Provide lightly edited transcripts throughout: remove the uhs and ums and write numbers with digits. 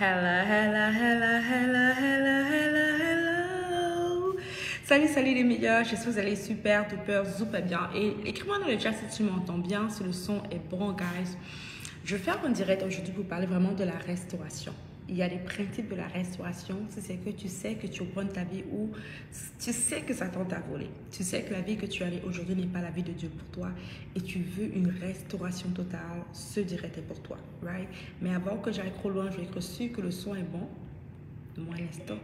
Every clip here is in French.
Hello, hello, hello, hello, hello, hello, hello. Salut les meilleurs, j'espère que vous allez super, duper, super bien. Et écris-moi dans le chat si tu m'entends bien, si le son est bon, guys. Je vais faire un direct aujourd'hui pour parler vraiment de la restauration. Il y a des principes de la restauration, c'est que tu sais que tu reprends ta vie ou tu sais que Satan t'a volé. Tu sais que la vie que tu as aujourd'hui n'est pas la vie de Dieu pour toi et tu veux une restauration totale, ce direct est pour toi, right? Mais avant que j'aille trop loin, je vais être sûr que le son est bon. Donne-moi un instant.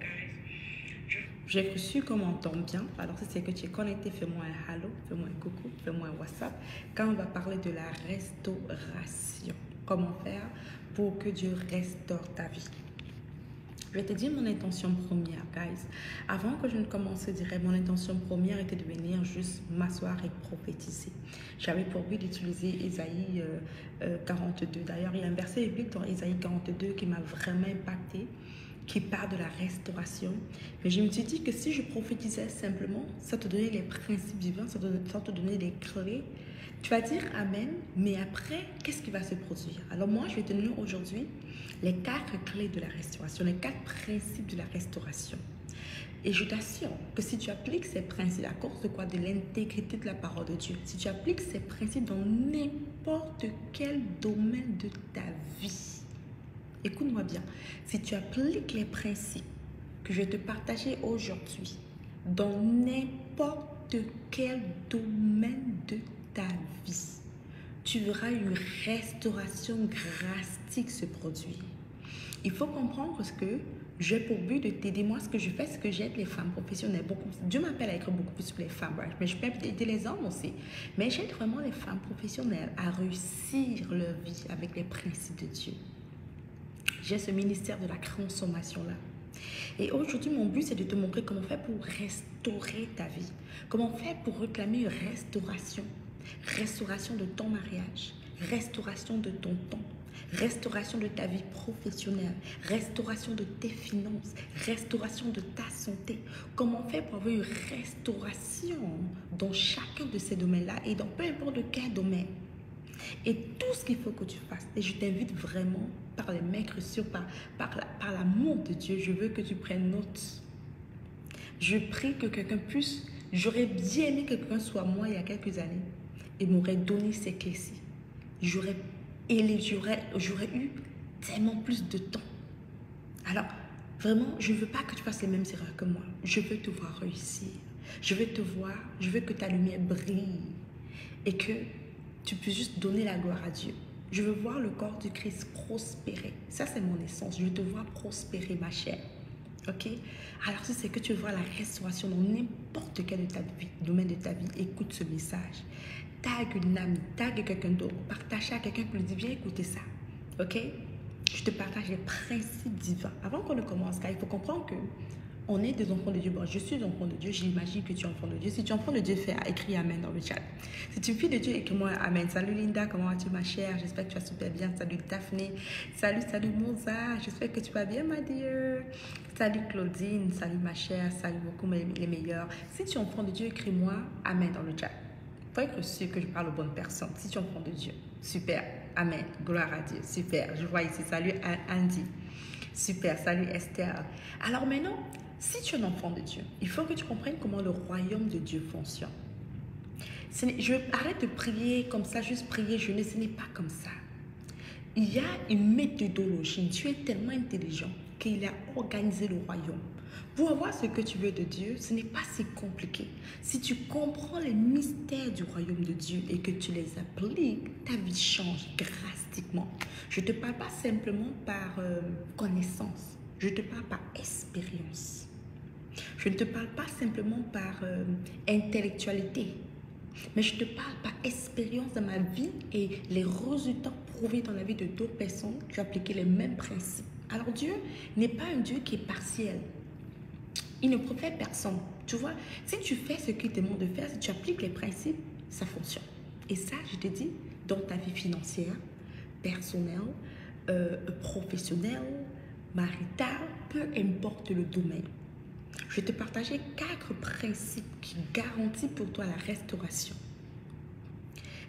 J'ai reçu qu'on m'entend bien. Alors, si c'est que tu es connecté, fais-moi un hello, fais-moi un coucou, fais-moi un WhatsApp. Quand on va parler de la restauration, comment faire pour que Dieu restaure ta vie. Je vais te dire mon intention première, guys. Avant que je ne commence, je dirais, mon intention première était de venir juste m'asseoir et prophétiser. J'avais pour but d'utiliser Ésaïe 42. D'ailleurs, il y a un verset biblique dans Ésaïe 42 qui m'a vraiment impacté, qui parle de la restauration. Mais je me suis dit que si je prophétisais simplement, ça te donnait les principes divins, ça te donnait les clés. Tu vas dire Amen, mais après, qu'est-ce qui va se produire? Alors moi, je vais te donner aujourd'hui les 4 clés de la restauration, les 4 principes de la restauration. Et je t'assure que si tu appliques ces principes, à cause de quoi? De l'intégrité de la parole de Dieu, si tu appliques ces principes dans n'importe quel domaine de ta vie, écoute-moi bien, si tu appliques les principes que je vais te partager aujourd'hui dans n'importe quel domaine de ta vie, tu verras une restauration drastique se produire. Il faut comprendre que j'ai pour but de t'aider. Moi, ce que je fais, c'est que j'aide les femmes professionnelles. Dieu m'appelle à écrire beaucoup plus sur les femmes, right? Mais je peux aider les hommes aussi. Mais j'aide vraiment les femmes professionnelles à réussir leur vie avec les principes de Dieu. J'ai ce ministère de la consommation-là. Et aujourd'hui, mon but, c'est de te montrer comment faire pour restaurer ta vie. Comment faire pour réclamer une restauration. Restauration de ton mariage. Restauration de ton temps. Restauration de ta vie professionnelle. Restauration de tes finances. Restauration de ta santé. Comment faire pour avoir une restauration dans chacun de ces domaines-là et dans peu importe quel domaine. Et tout ce qu'il faut que tu fasses, et je t'invite vraiment par les mains sûres, par l'amour de Dieu, je veux que tu prennes note. Je prie que quelqu'un puisse, j'aurais bien aimé que quelqu'un soit moi il y a quelques années et m'aurait donné ces clés-ci. J'aurais eu tellement plus de temps. Alors, vraiment, je ne veux pas que tu fasses les mêmes erreurs que moi. Je veux te voir réussir. Je veux que ta lumière brille et que tu peux juste donner la gloire à Dieu. Je veux voir le corps du Christ prospérer. Ça, c'est mon essence. Je veux te voir prospérer, ma chère. Ok? Alors, si c'est que tu veux voir la restauration dans n'importe quel domaine de ta vie, écoute ce message. Tag une amie, tag quelqu'un d'autre, partage à quelqu'un qui lui dit, viens écouter ça. Ok? Je te partage les principes divins. Avant qu'on ne commence, car il faut comprendre que on est des enfants de Dieu. Bon, je suis enfant de Dieu. J'imagine que tu es enfant de Dieu. Si tu es enfant de Dieu, écris Amen dans le chat. Si tu es fille de Dieu, écris-moi Amen. Salut Linda, comment vas-tu ma chère? J'espère que tu vas super bien. Salut Daphné. Salut Moza. J'espère que tu vas bien ma dear. Salut Claudine. Salut ma chère. Salut beaucoup les meilleurs. Si tu es enfant de Dieu, écris-moi Amen dans le chat. Faut être sûr que je parle aux bonnes personnes. Si tu es enfant de Dieu, super. Amen. Gloire à Dieu. Super. Je vois ici. Salut Andy. Super. Salut Esther. Alors maintenant, si tu es un enfant de Dieu, il faut que tu comprennes comment le royaume de Dieu fonctionne. Arrête de prier comme ça, juste prier, jeûner, ce n'est pas comme ça. Il y a une méthodologie. Dieu est tellement intelligent qu'il a organisé le royaume. Pour avoir ce que tu veux de Dieu, ce n'est pas si compliqué. Si tu comprends les mystères du royaume de Dieu et que tu les appliques, ta vie change drastiquement. Je ne te parle pas simplement par connaissance. Je te parle par expérience. Je ne te parle pas simplement par intellectualité, mais je te parle par expérience dans ma vie et les résultats prouvés dans la vie de d'autres personnes qui ont appliqué les mêmes principes. Alors Dieu n'est pas un Dieu qui est partiel. Il ne profère personne. Tu vois, si tu fais ce qu'il te demande de faire, si tu appliques les principes, ça fonctionne. Et ça, je te dis, dans ta vie financière, personnelle, professionnelle, maritale, peu importe le domaine. Je vais te partager 4 principes qui garantissent pour toi la restauration.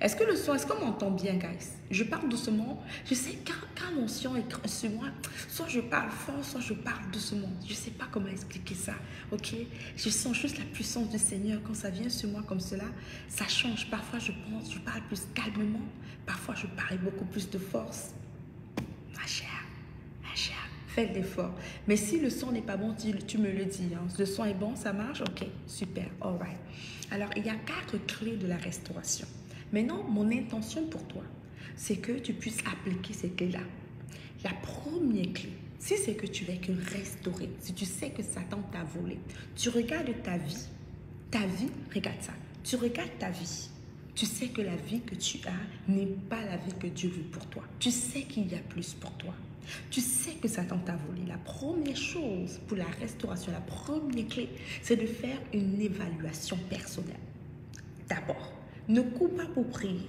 Est-ce que le son, est-ce qu'on m'entend bien, guys? Je parle doucement. Je sais quand mon son est sur moi, soit je parle fort, soit je parle doucement. Je ne sais pas comment expliquer ça, ok? Je sens juste la puissance du Seigneur. Quand ça vient sur moi comme cela, ça change. Parfois, je parle plus calmement. Parfois, je parle beaucoup plus de force. Ma chère, fais l'effort. Mais si le son n'est pas bon, tu me le dis. Hein. Le son est bon, ça marche? Ok, super, all right. Alors, il y a 4 clés de la restauration. Maintenant, mon intention pour toi, c'est que tu puisses appliquer ces clés-là. La première clé, si c'est que tu veux que restaurer, si tu sais que Satan t'a volé, tu regardes ta vie, regarde ça, tu regardes ta vie. Tu sais que la vie que tu as n'est pas la vie que Dieu veut pour toi. Tu sais qu'il y a plus pour toi. Tu sais que Satan t'a volé. La première chose pour la restauration, la première clé, c'est de faire une évaluation personnelle. D'abord, ne cours pas pour prier.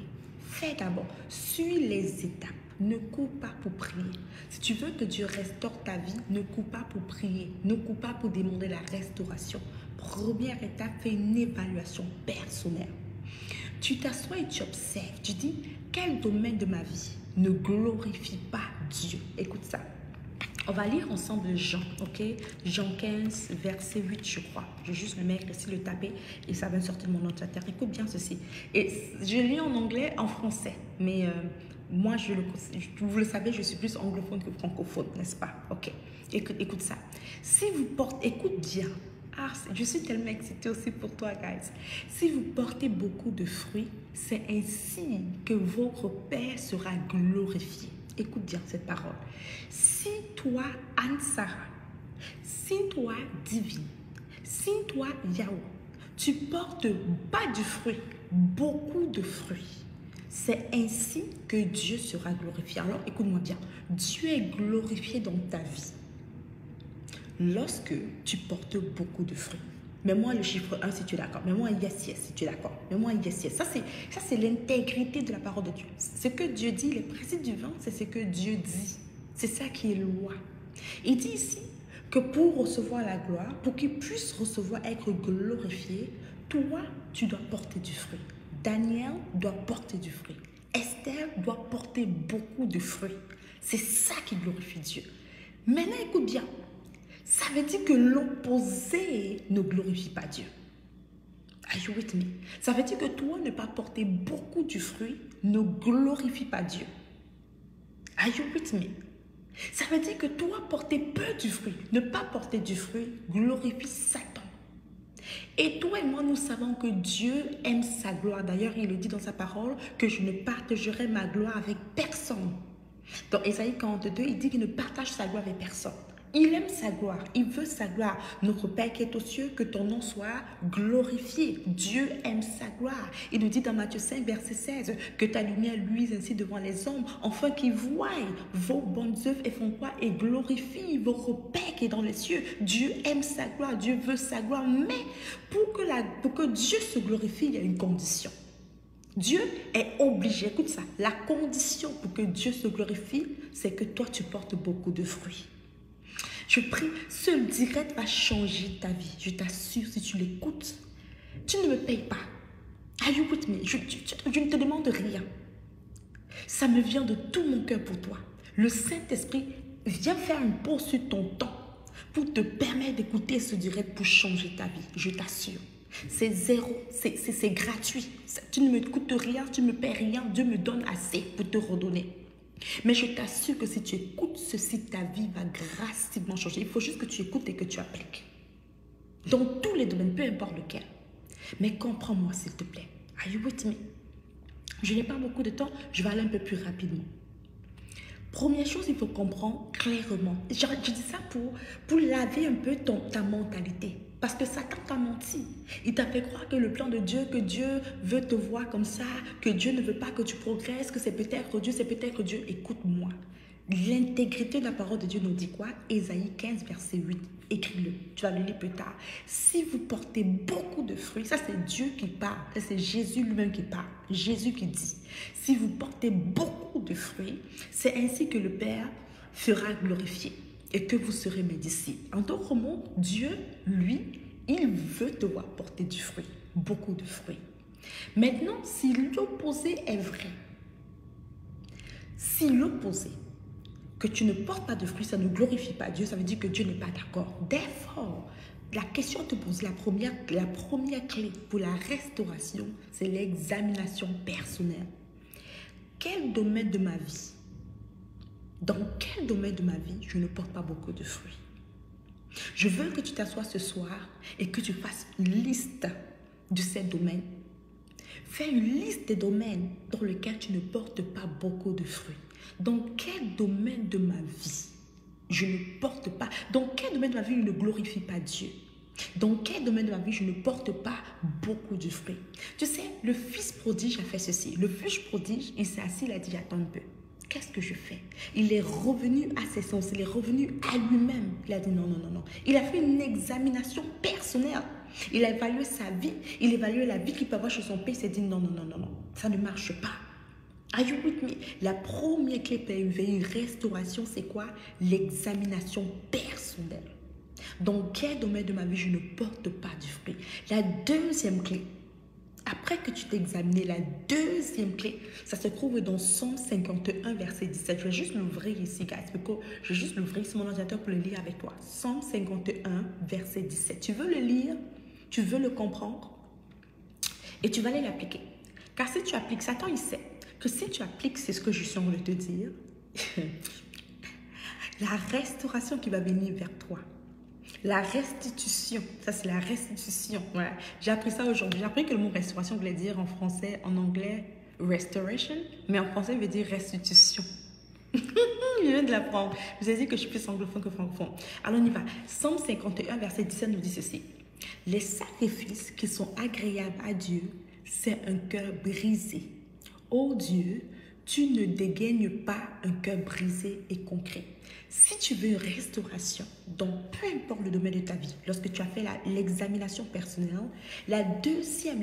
Fais d'abord, suis les étapes. Ne cours pas pour prier. Si tu veux que Dieu restaure ta vie, ne cours pas pour prier. Ne cours pas pour demander la restauration. Première étape, fais une évaluation personnelle. Tu t'assois et tu observes. Tu dis, quel domaine de ma vie ne glorifie pas Dieu? Écoute ça. On va lire ensemble Jean, ok? Jean 15, verset 8, je crois. Je vais juste le mettre ici, le taper, et ça va sortir de mon ordinateur. Écoute bien ceci. Et je lis en anglais, en français. Mais moi, vous le savez, je suis plus anglophone que francophone, n'est-ce pas? Ok. Écoute ça. Si vous portez, écoute bien. Ah, je suis tellement excitée aussi pour toi, guys. Si vous portez beaucoup de fruits, c'est ainsi que votre Père sera glorifié. Écoute bien cette parole. Si toi, Anne-Sara, si toi, Divine, si toi, Yao, tu portes pas du fruit, beaucoup de fruits, c'est ainsi que Dieu sera glorifié. Alors, écoute-moi bien. Dieu est glorifié dans ta vie lorsque tu portes beaucoup de fruits. Mets-moi le chiffre 1 si tu es d'accord. Mets-moi un yes, yes si tu es d'accord. Mets-moi un yes, yes. Ça, c'est l'intégrité de la parole de Dieu. Ce que Dieu dit, les principes du vin, c'est ce que Dieu dit. C'est ça qui est loi. Il dit ici que pour recevoir la gloire, pour qu'il puisse recevoir, être glorifié, toi, tu dois porter du fruit. Daniel doit porter du fruit. Esther doit porter beaucoup de fruits. C'est ça qui glorifie Dieu. Maintenant, écoute bien. Ça veut dire que l'opposé ne glorifie pas Dieu. Are you with me? Ça veut dire que toi, ne pas porter beaucoup de fruits ne glorifie pas Dieu. Are you with me? Ça veut dire que toi, porter peu de fruits, ne pas porter du fruit, glorifie Satan. Et toi et moi, nous savons que Dieu aime sa gloire. D'ailleurs, il le dit dans sa parole que je ne partagerai ma gloire avec personne. Dans Ésaïe 42, il dit qu'il ne partage sa gloire avec personne. Il aime sa gloire, il veut sa gloire. Notre Père qui est aux cieux, que ton nom soit glorifié. Dieu aime sa gloire. Il nous dit dans Matthieu 5, verset 16, que ta lumière luise ainsi devant les hommes, afin qu'ils voient vos bonnes œuvres et font quoi? Et glorifient votre Père qui est dans les cieux. Dieu aime sa gloire, Dieu veut sa gloire. Mais pour que Dieu se glorifie, il y a une condition. Dieu est obligé, écoute ça, la condition pour que Dieu se glorifie, c'est que toi tu portes beaucoup de fruits. Je prie, ce direct va changer ta vie. Je t'assure, si tu l'écoutes, tu ne me payes pas. Are you with me? Je ne te demande rien. Ça me vient de tout mon cœur pour toi. Le Saint-Esprit vient faire une pause sur ton temps pour te permettre d'écouter ce direct pour changer ta vie. Je t'assure. C'est zéro, c'est gratuit. Tu ne me coûtes rien, tu ne me paies rien. Dieu me donne assez pour te redonner. Mais je t'assure que si tu écoutes ceci, ta vie va drastiquement changer. Il faut juste que tu écoutes et que tu appliques. Dans tous les domaines, peu importe lequel. Mais comprends-moi s'il te plaît. Are you with me? Je n'ai pas beaucoup de temps, je vais aller un peu plus rapidement. Première chose, il faut comprendre clairement. Je dis ça pour laver un peu ta mentalité. Parce que Satan t'a menti. Il t'a fait croire que le plan de Dieu, que Dieu veut te voir comme ça, que Dieu ne veut pas que tu progresses, que c'est peut-être Dieu, c'est peut-être Dieu. Écoute-moi. L'intégrité de la parole de Dieu nous dit quoi? Ésaïe 15, verset 8. Écris-le. Tu vas le lire plus tard. Si vous portez beaucoup de fruits, ça c'est Dieu qui parle. Ça c'est Jésus lui-même qui parle. Jésus qui dit. Si vous portez beaucoup de fruits, c'est ainsi que le Père sera glorifié et que vous serez mes disciples. En d'autres mots, Dieu, lui, il veut te voir porter du fruit. Beaucoup de fruits. Maintenant, si l'opposé est vrai, si l'opposé, que tu ne portes pas de fruits, ça ne glorifie pas Dieu, ça veut dire que Dieu n'est pas d'accord. Therefore, la question te pose, la première clé pour la restauration, c'est l'examination personnelle. Quel domaine de ma vie, dans quel domaine de ma vie, je ne porte pas beaucoup de fruits? Je veux que tu t'assoies ce soir et que tu fasses une liste de ces domaines. Fais une liste des domaines dans lesquels tu ne portes pas beaucoup de fruits. Dans quel domaine de ma vie je ne porte pas, dans quel domaine de ma vie je ne glorifie pas Dieu? Dans quel domaine de ma vie je ne porte pas beaucoup de fruits? Tu sais, le fils prodige a fait ceci. Le fils prodige, il s'est assis, il a dit, attends un peu. Qu'est-ce que je fais? Il est revenu à ses sens, il est revenu à lui-même. Il a dit non, non, non, non. Il a fait une examination personnelle. Il a évalué sa vie, il a évalué la vie qu'il peut avoir chez son père. Il s'est dit non, non, non, non, non, ça ne marche pas. Are you with me? La première clé pour une restauration, c'est quoi? L'examination personnelle. Dans quel domaine de ma vie je ne porte pas du fruit? La deuxième clé, après que tu t'es examiné, la deuxième clé, ça se trouve dans Somme 51, verset 17. Je vais juste l'ouvrir ici, guys. Je vais juste l'ouvrir sur mon ordinateur pour le lire avec toi. Somme 51, verset 17. Tu veux le lire? Tu veux le comprendre? Et tu vas aller l'appliquer. Car si tu appliques, Satan, il sait que si tu appliques, c'est ce que je suis en train de te dire, la restauration qui va venir vers toi, la restitution, ça c'est la restitution. Voilà. J'ai appris ça aujourd'hui. J'ai appris que le mot restauration voulait dire en français, en anglais, restoration, mais en français, il veut dire restitution. Je viens de l'apprendre. Je vous ai dit que je suis plus anglophone que francophone. Alors on y va. Somme 51, verset 17 nous dit ceci. Les sacrifices qui sont agréables à Dieu, c'est un cœur brisé. Ô Dieu, tu ne dégaines pas un cœur brisé et concret. Si tu veux une restauration dans peu importe le domaine de ta vie, lorsque tu as fait l'examination personnelle, la deuxième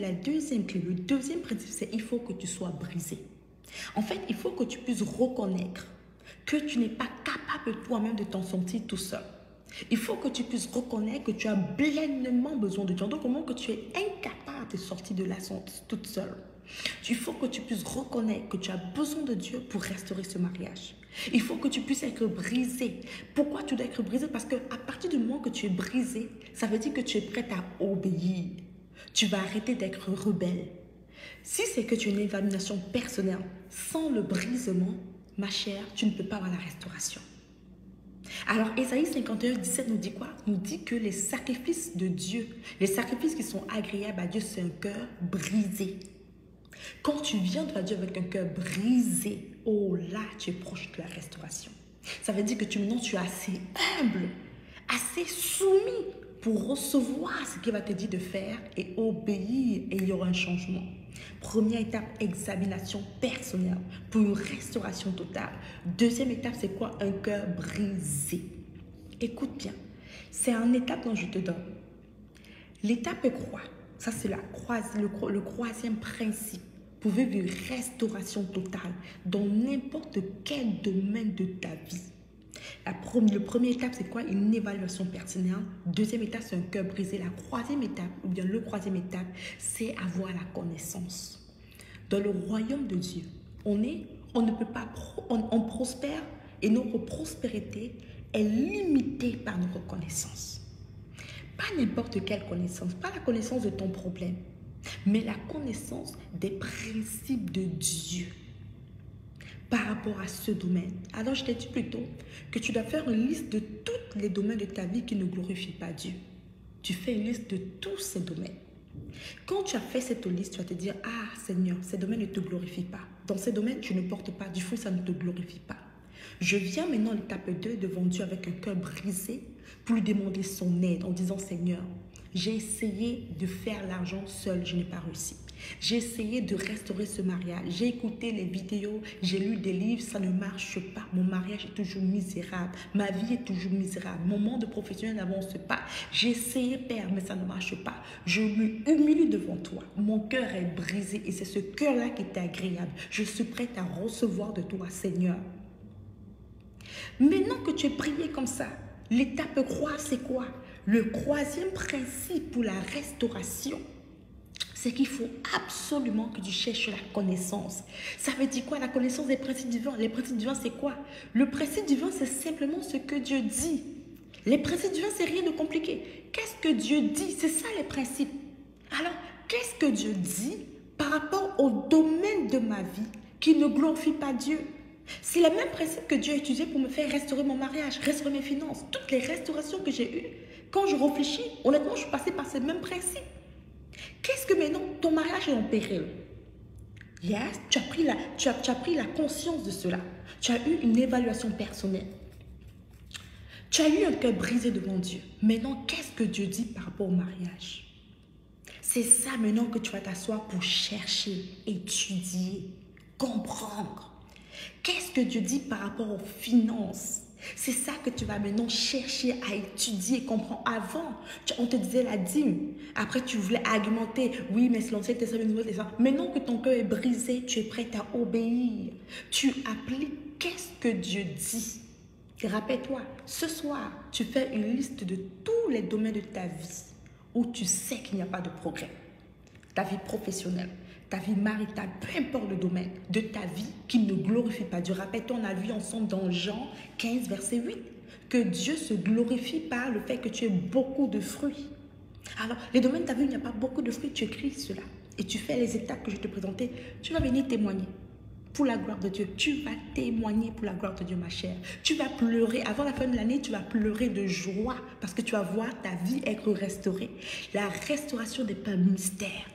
clé, le deuxième principe, c'est il faut que tu sois brisé. En fait, il faut que tu puisses reconnaître que tu n'es pas capable toi-même de t'en sortir tout seul. Il faut que tu puisses reconnaître que tu as pleinement besoin de Dieu. Donc, comment que tu es incapable de sortir de la toute seule. Il faut que tu puisses reconnaître que tu as besoin de Dieu pour restaurer ce mariage. Il faut que tu puisses être brisé. Pourquoi tu dois être brisé? Parce qu'à partir du moment que tu es brisé, ça veut dire que tu es prête à obéir. Tu vas arrêter d'être rebelle. Si c'est que tu as une évaluation personnelle, sans le brisement, ma chère, tu ne peux pas avoir la restauration. Alors, Ésaïe 51, 17 nous dit quoi? Nous dit que les sacrifices de Dieu, les sacrifices qui sont agréables à Dieu, c'est un cœur brisé. Quand tu viens devant Dieu avec un cœur brisé, oh là, tu es proche de la restauration. Ça veut dire que maintenant, tu es assez humble, assez soumis pour recevoir ce qu'il va te dire de faire et obéir, et il y aura un changement. Première étape, examination personnelle pour une restauration totale. Deuxième étape, c'est quoi? Un cœur brisé. Écoute bien, c'est une étape dont je te donne. L'étape est quoi? Ça, c'est le troisième principe pour vivre une restauration totale dans n'importe quel domaine de ta vie. La première étape, c'est quoi? Une évaluation personnelle. Deuxième étape, c'est un cœur brisé. La troisième étape, ou bien le troisième étape, c'est avoir la connaissance. Dans le royaume de Dieu, on ne peut pas, on prospère et notre prospérité est limitée par notre connaissance. Pas n'importe quelle connaissance, pas la connaissance de ton problème, mais la connaissance des principes de Dieu par rapport à ce domaine. Alors, je t'ai dit plutôt que tu dois faire une liste de tous les domaines de ta vie qui ne glorifient pas Dieu. Tu fais une liste de tous ces domaines. Quand tu as fait cette liste, tu vas te dire, ah Seigneur, ces domaines ne te glorifient pas. Dans ces domaines, tu ne portes pas du fruit, ça ne te glorifie pas. Je viens maintenant à l'étape 2 devant Dieu avec un cœur brisé pour lui demander son aide en disant, Seigneur, j'ai essayé de faire l'argent seul, je n'ai pas réussi. J'ai essayé de restaurer ce mariage. J'ai écouté les vidéos, j'ai lu des livres, ça ne marche pas. Mon mariage est toujours misérable. Ma vie est toujours misérable. Mon monde professionnel n'avance pas. J'ai essayé, Père, mais ça ne marche pas. Je m'humilie devant toi. Mon cœur est brisé et c'est ce cœur-là qui est agréable. Je suis prête à recevoir de toi, Seigneur. Maintenant que tu es prié comme ça, l'étape 3, c'est quoi? Le troisième principe pour la restauration, c'est qu'il faut absolument que tu cherches la connaissance. Ça veut dire quoi? La connaissance des principes divins. Les principes divins, c'est quoi? Le principe divin, c'est simplement ce que Dieu dit. Les principes divins, c'est rien de compliqué. Qu'est-ce que Dieu dit? C'est ça les principes. Alors, qu'est-ce que Dieu dit par rapport au domaine de ma vie qui ne glorifie pas Dieu? C'est le même principe que Dieu a utilisé pour me faire restaurer mon mariage, restaurer mes finances. Toutes les restaurations que j'ai eues, quand je réfléchis, honnêtement, je suis passée par ces mêmes principes. Qu'est-ce que maintenant, ton mariage est en péril? Yes, tu as pris la conscience de cela. Tu as eu une évaluation personnelle. Tu as eu un cœur brisé devant Dieu. Maintenant, qu'est-ce que Dieu dit par rapport au mariage? C'est ça maintenant que tu vas t'asseoir pour chercher, étudier, comprendre. Qu'est-ce que Dieu dit par rapport aux finances? C'est ça que tu vas maintenant chercher à étudier, comprendre. Avant, on te disait la dîme. Après, tu voulais argumenter. Oui, mais c'est l'Ancien Testament, le Nouveau Testament. Maintenant que ton cœur est brisé, tu es prêt à obéir. Tu appliques qu'est-ce que Dieu dit. Rappelle-toi, ce soir, tu fais une liste de tous les domaines de ta vie où tu sais qu'il n'y a pas de progrès. Ta vie professionnelle, ta vie maritale, peu importe le domaine de ta vie qui ne glorifie pas Dieu. Rappelle-toi, on a vu ensemble dans Jean 15, verset 8, que Dieu se glorifie par le fait que tu aies beaucoup de fruits. Alors, les domaines de ta vie où il n'y a pas beaucoup de fruits, tu écris cela et tu fais les étapes que je te présentais. Tu vas venir témoigner pour la gloire de Dieu. Tu vas témoigner pour la gloire de Dieu, ma chère. Tu vas pleurer. Avant la fin de l'année, tu vas pleurer de joie parce que tu vas voir ta vie être restaurée. La restauration n'est pas un mystère.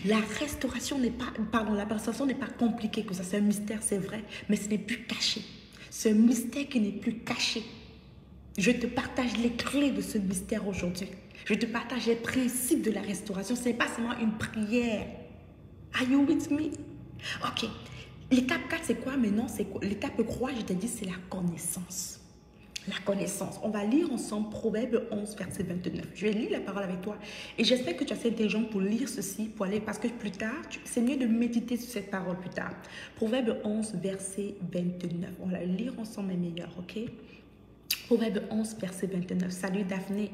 La restauration n'est pas, la restauration n'est pas compliquée que ça. C'est un mystère, c'est vrai, mais ce n'est plus caché. C'est un mystère qui n'est plus caché. Je te partage les clés de ce mystère aujourd'hui. Je te partage les principes de la restauration. Ce n'est pas seulement une prière. Are you with me? Ok. L'étape 4, c'est quoi maintenant? L'étape 3, je t'ai dit, c'est la connaissance. La connaissance. On va lire ensemble Proverbe 11, verset 29. Je vais lire la parole avec toi. Et j'espère que tu as assez intelligent pour lire ceci, pour aller, parce que plus tard, c'est mieux de méditer sur cette parole plus tard. Proverbe 11, verset 29. On va lire ensemble, mes meilleurs, ok? Proverbe 11, verset 29. Salut Daphné.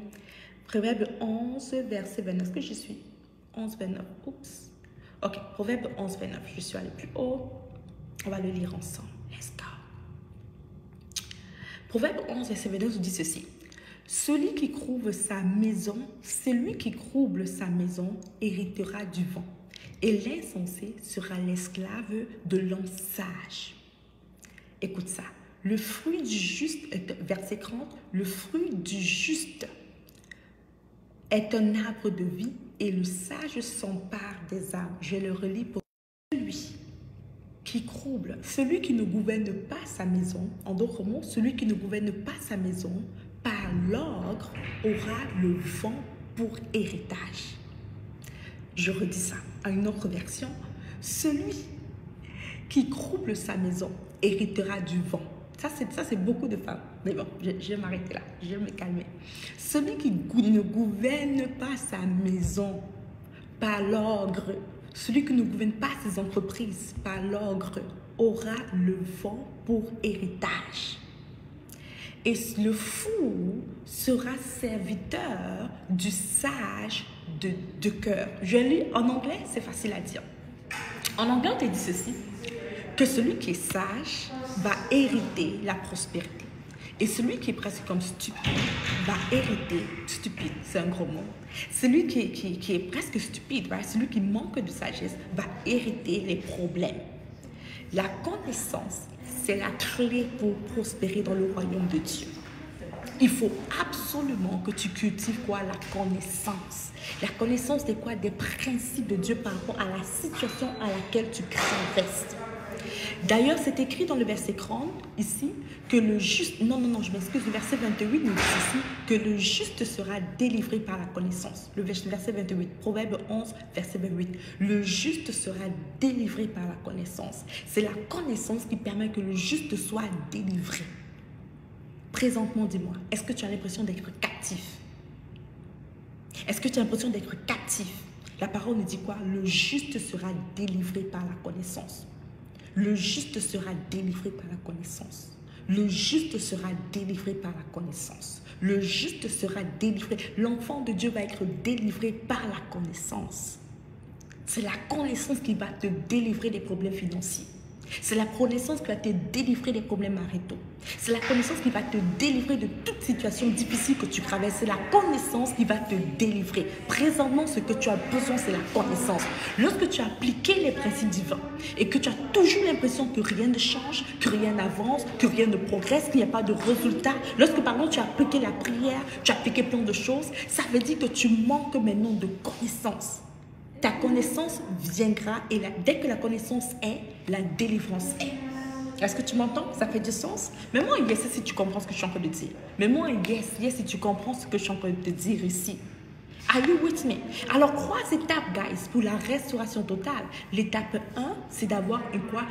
Proverbe 11, verset 29. Est-ce que je suis 11, 29. Oups. Ok, Proverbe 11, 29. Je suis allée plus haut. On va le lire ensemble. Let's go. Proverbe 11, verset 29 nous dit ceci. Celui qui trouve sa maison sa maison héritera du vent. Et l'insensé sera l'esclave de l'homme sage. Écoute ça. Le fruit du juste, verset 30, le fruit du juste est un arbre de vie et le sage s'empare des arbres. Je le relis pour celui qui ne gouverne pas sa maison, en d'autres mots, celui qui ne gouverne pas sa maison, par l'ogre, aura le vent pour héritage. Je redis ça à une autre version. Celui qui trouble sa maison héritera du vent. Ça, c'est beaucoup de femmes. Mais bon, je vais m'arrêter là. Je vais me calmer. Celui qui ne gouverne pas sa maison par l'ogre, celui qui ne gouverne pas ses entreprises par l'ogre, aura le vent pour héritage. Et le fou sera serviteur du sage de cœur. Je lis en anglais, c'est facile à dire. En anglais, on te dit ceci, que celui qui est sage va hériter la prospérité. Et celui qui est presque comme stupide va hériter, stupide, c'est un gros mot. Celui qui est presque stupide, right? Celui qui manque de sagesse, va hériter les problèmes. La connaissance, c'est la clé pour prospérer dans le royaume de Dieu. Il faut absolument que tu cultives quoi? La connaissance. La connaissance, c'est quoi? Des principes de Dieu par rapport à la situation à laquelle tu traverses. D'ailleurs, c'est écrit dans le verset 30, ici, que le juste... Non, je m'excuse. Le verset 28 nous dit ici que le juste sera délivré par la connaissance. Le verset 28, Proverbe 11, verset 28. Le juste sera délivré par la connaissance. C'est la connaissance qui permet que le juste soit délivré. Présentement, dis-moi, est-ce que tu as l'impression d'être captif? Est-ce que tu as l'impression d'être captif? La parole nous dit quoi? Le juste sera délivré par la connaissance. Le juste sera délivré par la connaissance. Le juste sera délivré par la connaissance. Le juste sera délivré. L'enfant de Dieu va être délivré par la connaissance. C'est la connaissance qui va te délivrer des problèmes financiers. C'est la connaissance qui va te délivrer des problèmes maritaux. C'est la connaissance qui va te délivrer de toute situation difficile que tu traverses. C'est la connaissance qui va te délivrer. Présentement, ce que tu as besoin, c'est la connaissance. Lorsque tu as appliqué les principes divins et que tu as toujours l'impression que rien ne change, que rien n'avance, que rien ne progresse, qu'il n'y a pas de résultat. Lorsque, par exemple, tu as appliqué la prière, tu as appliqué plein de choses, ça veut dire que tu manques maintenant de connaissance. Ta connaissance viendra et dès que la connaissance est, la délivrance est. Est-ce que tu m'entends? Ça fait du sens? Mais moi, yes, si tu comprends ce que je suis en train de dire. Mais moi, yes, si tu comprends ce que je suis en train de te dire ici. Are you with me? Alors, 3 étapes, guys, pour la restauration totale. L'étape 1, c'est d'avoir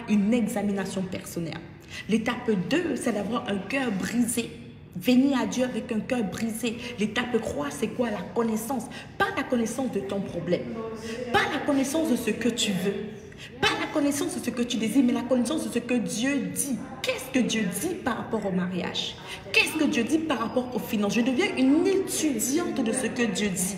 une examination personnelle. L'étape 2, c'est d'avoir un cœur brisé. Venir à Dieu avec un cœur brisé. L'étape 3, c'est quoi? La connaissance. Pas la connaissance de ton problème. Pas la connaissance de ce que tu veux. Pas la connaissance de ce que tu désires, mais la connaissance de ce que Dieu dit. Qu'est-ce que Dieu dit par rapport au mariage? Qu'est-ce que Dieu dit par rapport aux finances? Je deviens une étudiante de ce que Dieu dit.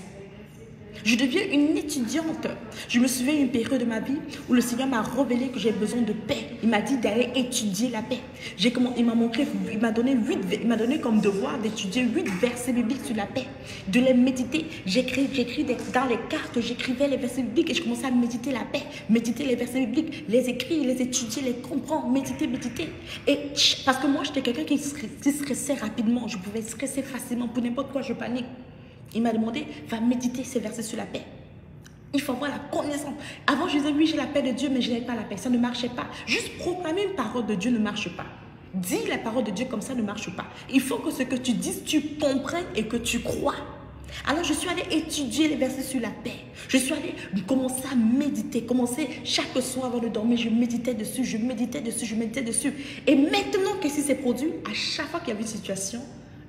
Je deviens une étudiante. Je me souviens d'une période de ma vie où le Seigneur m'a révélé que j'ai besoin de paix. Il m'a dit d'aller étudier la paix. Il m'a donné comme devoir d'étudier 8 versets bibliques sur la paix, de les méditer. J'écris dans les cartes, j'écrivais les versets bibliques et je commençais à méditer la paix, méditer les versets bibliques, les écrire, les étudier, les comprendre, méditer. Et parce que moi, j'étais quelqu'un qui stressait rapidement. Je pouvais stresser facilement pour n'importe quoi, je panique. Il m'a demandé, va méditer ces versets sur la paix. Il faut avoir la connaissance. Avant, je disais, oui, j'ai la paix de Dieu, mais je n'avais pas la paix. Ça ne marchait pas. Juste proclamer une parole de Dieu ne marche pas. Dire la parole de Dieu comme ça ne marche pas. Il faut que ce que tu dises, tu comprennes et que tu crois. Alors, je suis allée étudier les versets sur la paix. Je suis allée commencer à méditer. Chaque soir avant de dormir, je méditais dessus. Et maintenant, qu'est-ce qui s'est produit? À chaque fois qu'il y avait une situation,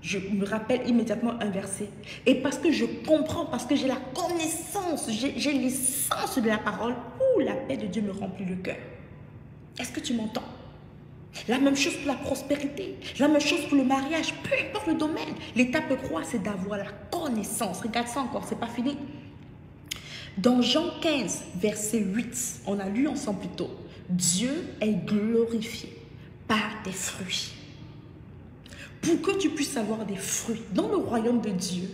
je me rappelle immédiatement un verset. Et parce que je comprends, parce que j'ai la connaissance, j'ai l'essence de la parole, la paix de Dieu me remplit le cœur. Est-ce que tu m'entends? La même chose pour la prospérité, la même chose pour le mariage, peu importe le domaine. L'étape 3, c'est d'avoir la connaissance. Regarde ça encore, c'est pas fini. Dans Jean 15, verset 8, on a lu ensemble plus tôt. Dieu est glorifié par tes fruits. Pour que tu puisses avoir des fruits dans le royaume de Dieu,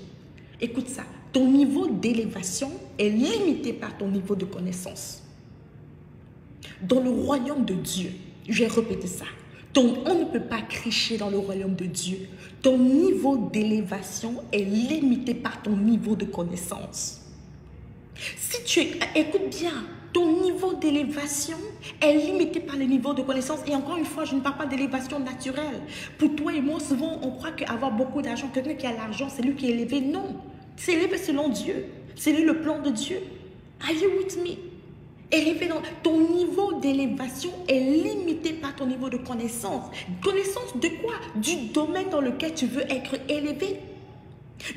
écoute ça, ton niveau d'élévation est limité par ton niveau de connaissance. Dans le royaume de Dieu, je vais répéter ça, on ne peut pas cricher dans le royaume de Dieu. Ton niveau d'élévation est limité par ton niveau de connaissance. Écoute bien, ton niveau d'élévation est limité par le niveau de connaissance. Et encore une fois, je ne parle pas d'élévation naturelle. Pour toi et moi, souvent, on croit qu'avoir beaucoup d'argent, quelqu'un qui a l'argent, c'est lui qui est élevé. Non, c'est élevé selon Dieu. C'est le plan de Dieu. Are you with me? Élevé dans ton niveau d'élévation est limité par ton niveau de connaissance. Connaissance de quoi? Du domaine dans lequel tu veux être élevé.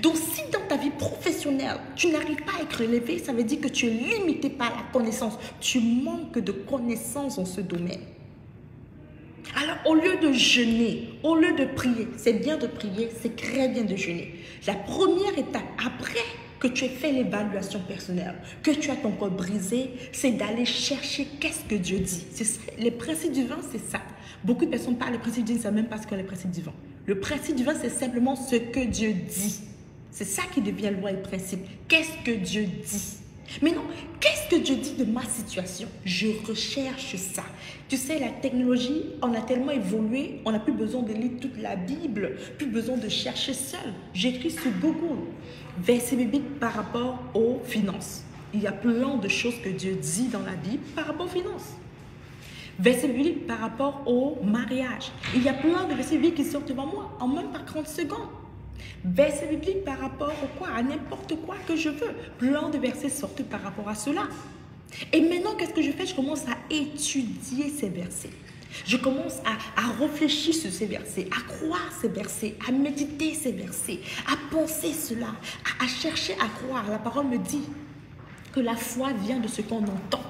Donc, si dans ta vie professionnelle, tu n'arrives pas à être élevé, ça veut dire que tu es limité par la connaissance. Tu manques de connaissance dans ce domaine. Alors, au lieu de jeûner, au lieu de prier, c'est bien de prier, c'est très bien de jeûner. La première étape, après que tu aies fait l'évaluation personnelle, que tu as ton corps brisé, c'est d'aller chercher qu'est-ce que Dieu dit. Les principes divins, c'est ça. Beaucoup de personnes parlent des principes divins, ils ne savent même pas ce qu'est les principes divins. Le principe divin, c'est simplement ce que Dieu dit. C'est ça qui devient loi et principe. Qu'est-ce que Dieu dit? Mais non, qu'est-ce que Dieu dit de ma situation? Je recherche ça. Tu sais, la technologie, on a tellement évolué, on n'a plus besoin de lire toute la Bible, plus besoin de chercher seul. J'écris sur Google, verset biblique par rapport aux finances. Il y a plein de choses que Dieu dit dans la Bible par rapport aux finances. Verset biblique par rapport au mariage. Il y a plein de versets bibliques qui sortent devant moi en même pas 30 secondes. Verset biblique par rapport au quoi? À n'importe quoi que je veux. Plein de versets sortent par rapport à cela. Et maintenant, qu'est-ce que je fais? Je commence à étudier ces versets. Je commence à réfléchir sur ces versets, à croire ces versets, à méditer ces versets, à penser cela, à chercher à croire. La parole me dit que la foi vient de ce qu'on entend.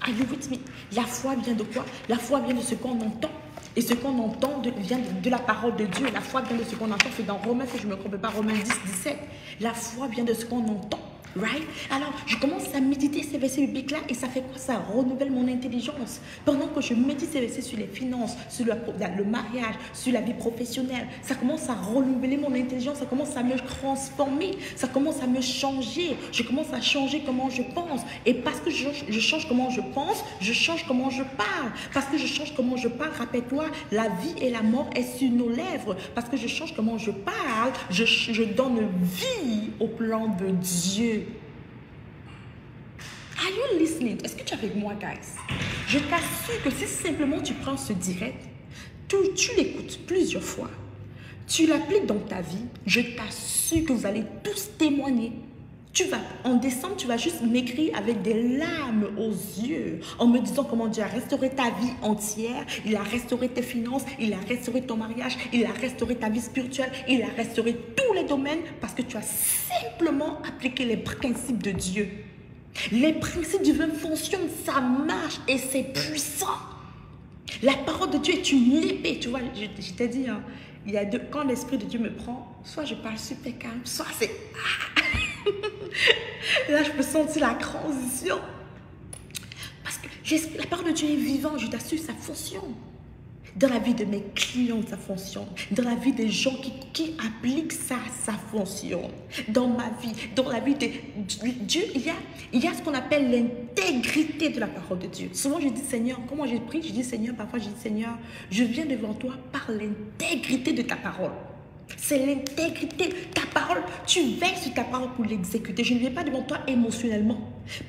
Are you with me? La foi vient de quoi? La foi vient de ce qu'on entend. Et ce qu'on entend vient de la parole de Dieu. La foi vient de ce qu'on entend. C'est dans Romains, si je ne me trompe pas, Romains 10, 17. La foi vient de ce qu'on entend. Right? Alors, je commence à méditer ces versets bibliques-là et ça fait quoi? Ça renouvelle mon intelligence. Pendant que je médite ces versets sur les finances, sur le mariage, sur la vie professionnelle, ça commence à renouveler mon intelligence, ça commence à me transformer, ça commence à me changer. Je commence à changer comment je pense. Et parce que je change comment je pense, je change comment je parle. Parce que je change comment je parle, rappelle-toi, la vie et la mort est sur nos lèvres. Parce que je change comment je parle, je donne vie au plan de Dieu. Are you listening? Est-ce que tu es avec moi, guys? Je t'assure que si simplement tu prends ce direct, tu l'écoutes plusieurs fois, tu l'appliques dans ta vie, je t'assure que vous allez tous témoigner. En décembre, tu vas juste m'écrire avec des larmes aux yeux en me disant comment Dieu a restauré ta vie entière, il a restauré tes finances, il a restauré ton mariage, il a restauré ta vie spirituelle, il a restauré tous les domaines parce que tu as simplement appliqué les principes de Dieu. Les principes divins fonctionnent, ça marche et c'est puissant. La parole de Dieu est une épée, tu vois, je t'ai dit, hein, il y a quand l'Esprit de Dieu me prend, soit je parle super calme, soit c'est... Là, je peux sentir la transition. Parce que la parole de Dieu est vivante, je t'assure, ça fonctionne. Dans la vie de mes clients, ça fonctionne. Dans la vie des gens qui appliquent ça, ça fonctionne. Dans ma vie, dans la vie de Dieu, il y a ce qu'on appelle l'intégrité de la parole de Dieu. Souvent, je dis, Seigneur, comment j'ai pris? Je dis, Seigneur, parfois, je dis, Seigneur, je viens devant toi par l'intégrité de ta parole. C'est l'intégrité. Ta parole, tu veilles sur ta parole pour l'exécuter. Je ne viens pas devant toi émotionnellement.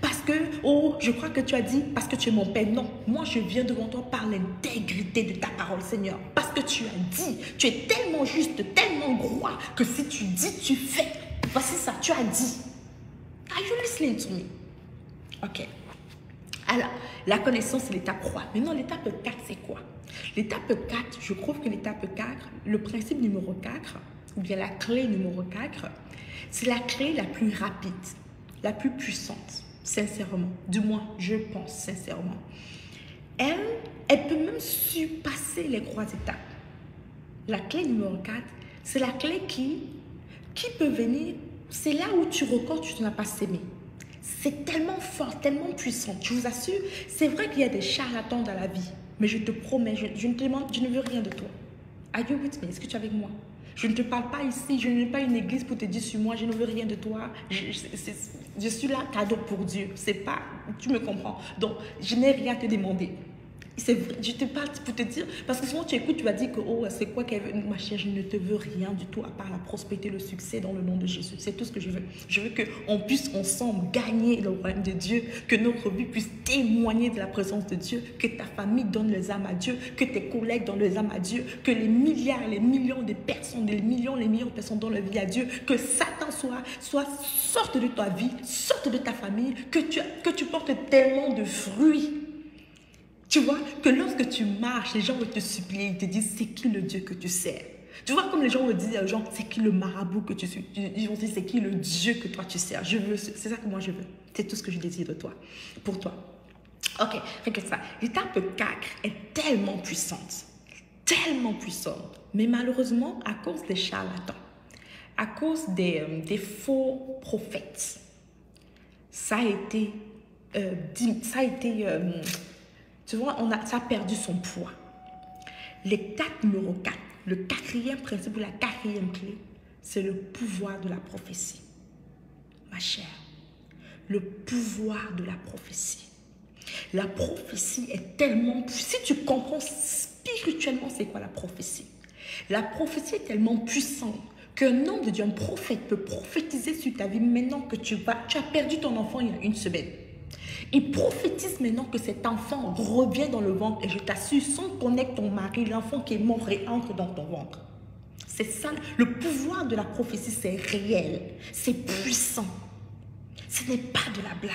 Parce que, oh, je crois que tu as dit, parce que tu es mon Père. Non, moi je viens devant toi par l'intégrité de ta parole, Seigneur. Parce que tu as dit, tu es tellement juste, tellement droit, que si tu dis, tu fais. Voici ça, tu as dit. Are you listening to me? Ok. Alors, la connaissance, c'est l'étape 3. Maintenant, l'étape 4, c'est quoi? L'étape 4, je trouve que l'étape 4, le principe numéro 4, ou bien la clé numéro 4, c'est la clé la plus rapide, la plus puissante, sincèrement. Du moins, je pense sincèrement. Elle peut même surpasser les 3 étapes. La clé numéro 4, c'est la clé qui peut venir, c'est là où tu recordes, tu n'as pas sémé. C'est tellement fort, tellement puissant. Je vous assure, c'est vrai qu'il y a des charlatans dans la vie. Mais je te promets, je ne veux rien de toi. Are you with me? Est-ce que tu es avec moi? Je ne te parle pas ici, je n'ai pas une église pour te dire sur moi, je ne veux rien de toi. Je suis là, cadeau pour Dieu. C'est pas, tu me comprends. Donc, je n'ai rien à te demander. Je te parle pour te dire, parce que souvent tu écoutes, tu vas dire que oh, c'est quoi qu'elle veut. Ma chère, je ne te veux rien du tout à part la prospérité, le succès dans le nom de Jésus. C'est tout ce que je veux. Je veux qu'on puisse ensemble gagner le royaume de Dieu, que notre vie puisse témoigner de la présence de Dieu, que ta famille donne les âmes à Dieu, que tes collègues donnent les âmes à Dieu, que les milliards, les millions de personnes, les millions de personnes donnent leur vie à Dieu, que Satan sorte de ta vie, sorte de ta famille, que tu portes tellement de fruits. Tu vois, que lorsque tu marches, les gens vont te supplier, ils te disent, c'est qui le Dieu que tu sers? Tu vois, comme les gens vont dire aux gens, c'est qui le marabout que tu suis? Ils vont dire, c'est qui le Dieu que toi tu sers? C'est ça que moi je veux. C'est tout ce que je désire de toi, pour toi. Ok, regarde ça. L'étape 4 est tellement puissante. Tellement puissante. Mais malheureusement, à cause des charlatans, à cause des faux prophètes, ça a été tu vois, ça a perdu son poids. L'étape numéro 4, le 4e principe ou la 4e clé, c'est le pouvoir de la prophétie. Ma chère, le pouvoir de la prophétie. La prophétie est tellement... Si tu comprends spirituellement c'est quoi la prophétie, la prophétie est tellement puissante qu'un homme de Dieu, un prophète peut prophétiser sur ta vie maintenant que tu as perdu ton enfant il y a une semaine. Il prophétise maintenant que cet enfant revient dans le ventre et je t'assure, sans connaître ton mari, l'enfant qui est mort réentre dans ton ventre. C'est ça, le pouvoir de la prophétie, c'est réel, c'est puissant. Ce n'est pas de la blague.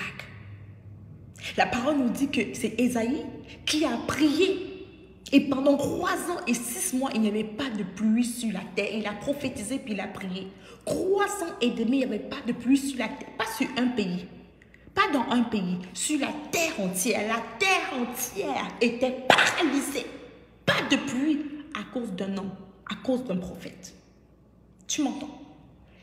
La parole nous dit que c'est Ésaïe qui a prié et pendant 3 ans et 6 mois, il n'y avait pas de pluie sur la terre. Il a prophétisé puis il a prié. 3 ans et demi, il n'y avait pas de pluie sur la terre, pas sur un pays. Pas dans un pays, sur la terre entière. La terre entière était paralysée. Pas de pluie à cause d'un homme, à cause d'un prophète. Tu m'entends?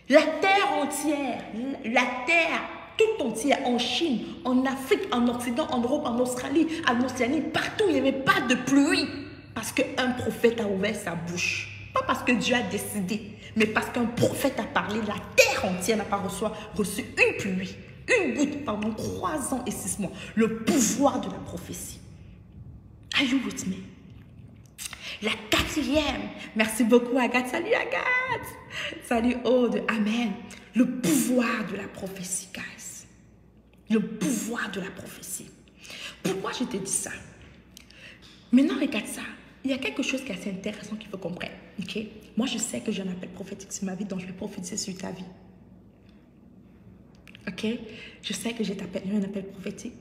La terre entière, la terre tout entière, en Chine, en Afrique, en Occident, en Europe, en Australie, en Océanie, partout, il n'y avait pas de pluie. Parce qu'un prophète a ouvert sa bouche. Pas parce que Dieu a décidé, mais parce qu'un prophète a parlé, la terre entière n'a pas reçu une pluie, une goutte pendant 3 ans et 6 mois. Le pouvoir de la prophétie. Are you with me? La 4e, merci beaucoup Agathe, salut Agathe, salut Aude, amen. Le pouvoir de la prophétie, guys. Le pouvoir de la prophétie. Pourquoi je te dis ça? Maintenant, regarde ça. Il y a quelque chose qui est assez intéressant qu'il faut comprendre. Okay? Moi, je sais que j'ai un appel prophétique sur ma vie, donc je vais prophétiser sur ta vie. Ok? Je sais que j'ai un appel prophétique.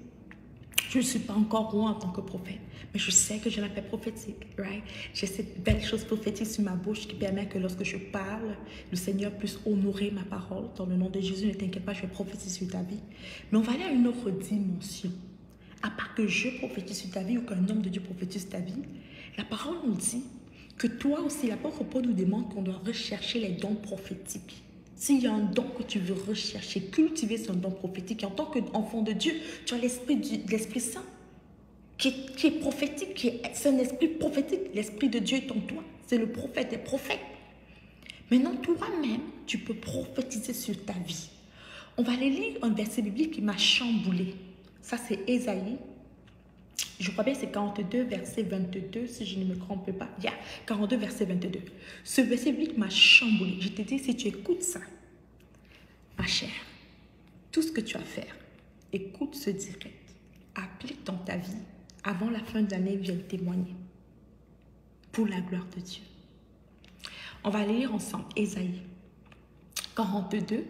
Je ne suis pas encore roi en tant que prophète, mais je sais que j'ai un appel prophétique. Right? J'ai cette belle chose prophétique sur ma bouche qui permet que lorsque je parle, le Seigneur puisse honorer ma parole. Dans le nom de Jésus, ne t'inquiète pas, je vais prophétiser sur ta vie. Mais on va aller à une autre dimension. À part que je prophétise sur ta vie ou qu'un homme de Dieu prophétise sur ta vie, la parole nous dit que toi aussi, l'apôtre Paul nous demande qu'on doit rechercher les dons prophétiques. S'il y a un don que tu veux rechercher, cultiver son don prophétique, et en tant qu'enfant de Dieu, tu as l'Esprit Saint qui est prophétique, c'est un esprit prophétique. L'Esprit de Dieu est en toi, c'est le prophète des prophètes. Maintenant, toi-même, tu peux prophétiser sur ta vie. On va aller lire un verset biblique qui m'a chamboulé. Ça, c'est Ésaïe. Je crois bien que c'est 42, verset 22, si je ne me trompe pas. 42, verset 22. Ce verset biblique m'a chamboulé. Je te dis, si tu écoutes ça, ma chère, tout ce que tu as à faire, écoute ce direct. Applique dans ta vie. Avant la fin de l'année, viens témoigner. Pour la gloire de Dieu. On va lire ensemble Ésaïe 42,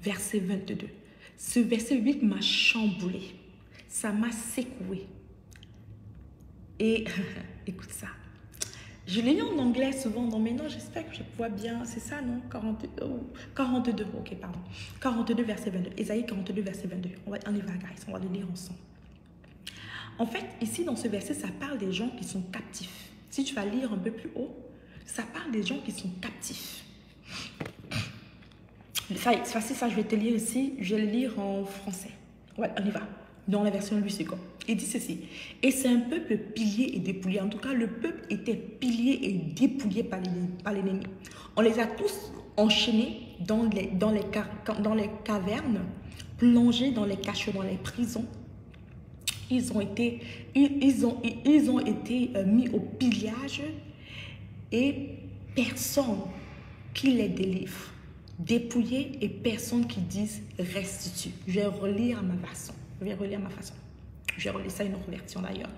verset 22. Ce verset biblique m'a chamboulé. Ça m'a secoué. Et écoute ça. Je l'ai lu en anglais souvent, non, mais non, j'espère que je vois bien. C'est ça, non? 42, ok, pardon. 42, verset 22. Ésaïe 42, verset 22. On y va, guys, on va le lire ensemble. En fait, ici, dans ce verset, ça parle des gens qui sont captifs. Si tu vas lire un peu plus haut, ça parle des gens qui sont captifs. C'est facile, ça, je vais te lire ici. Je vais le lire en français. Ouais, on y va. Dans la version Louis II. Il dit ceci. Et c'est un peuple pillé et dépouillé. En tout cas, le peuple était pillé et dépouillé par l'ennemi. On les a tous enchaînés dans les cavernes, plongés dans les cachots, dans les prisons. Ils ont été mis au pillage et personne qui les délivre. Dépouillés et personne qui disent restitue. Je vais relire à ma façon. Je vais relire ça une autre version d'ailleurs.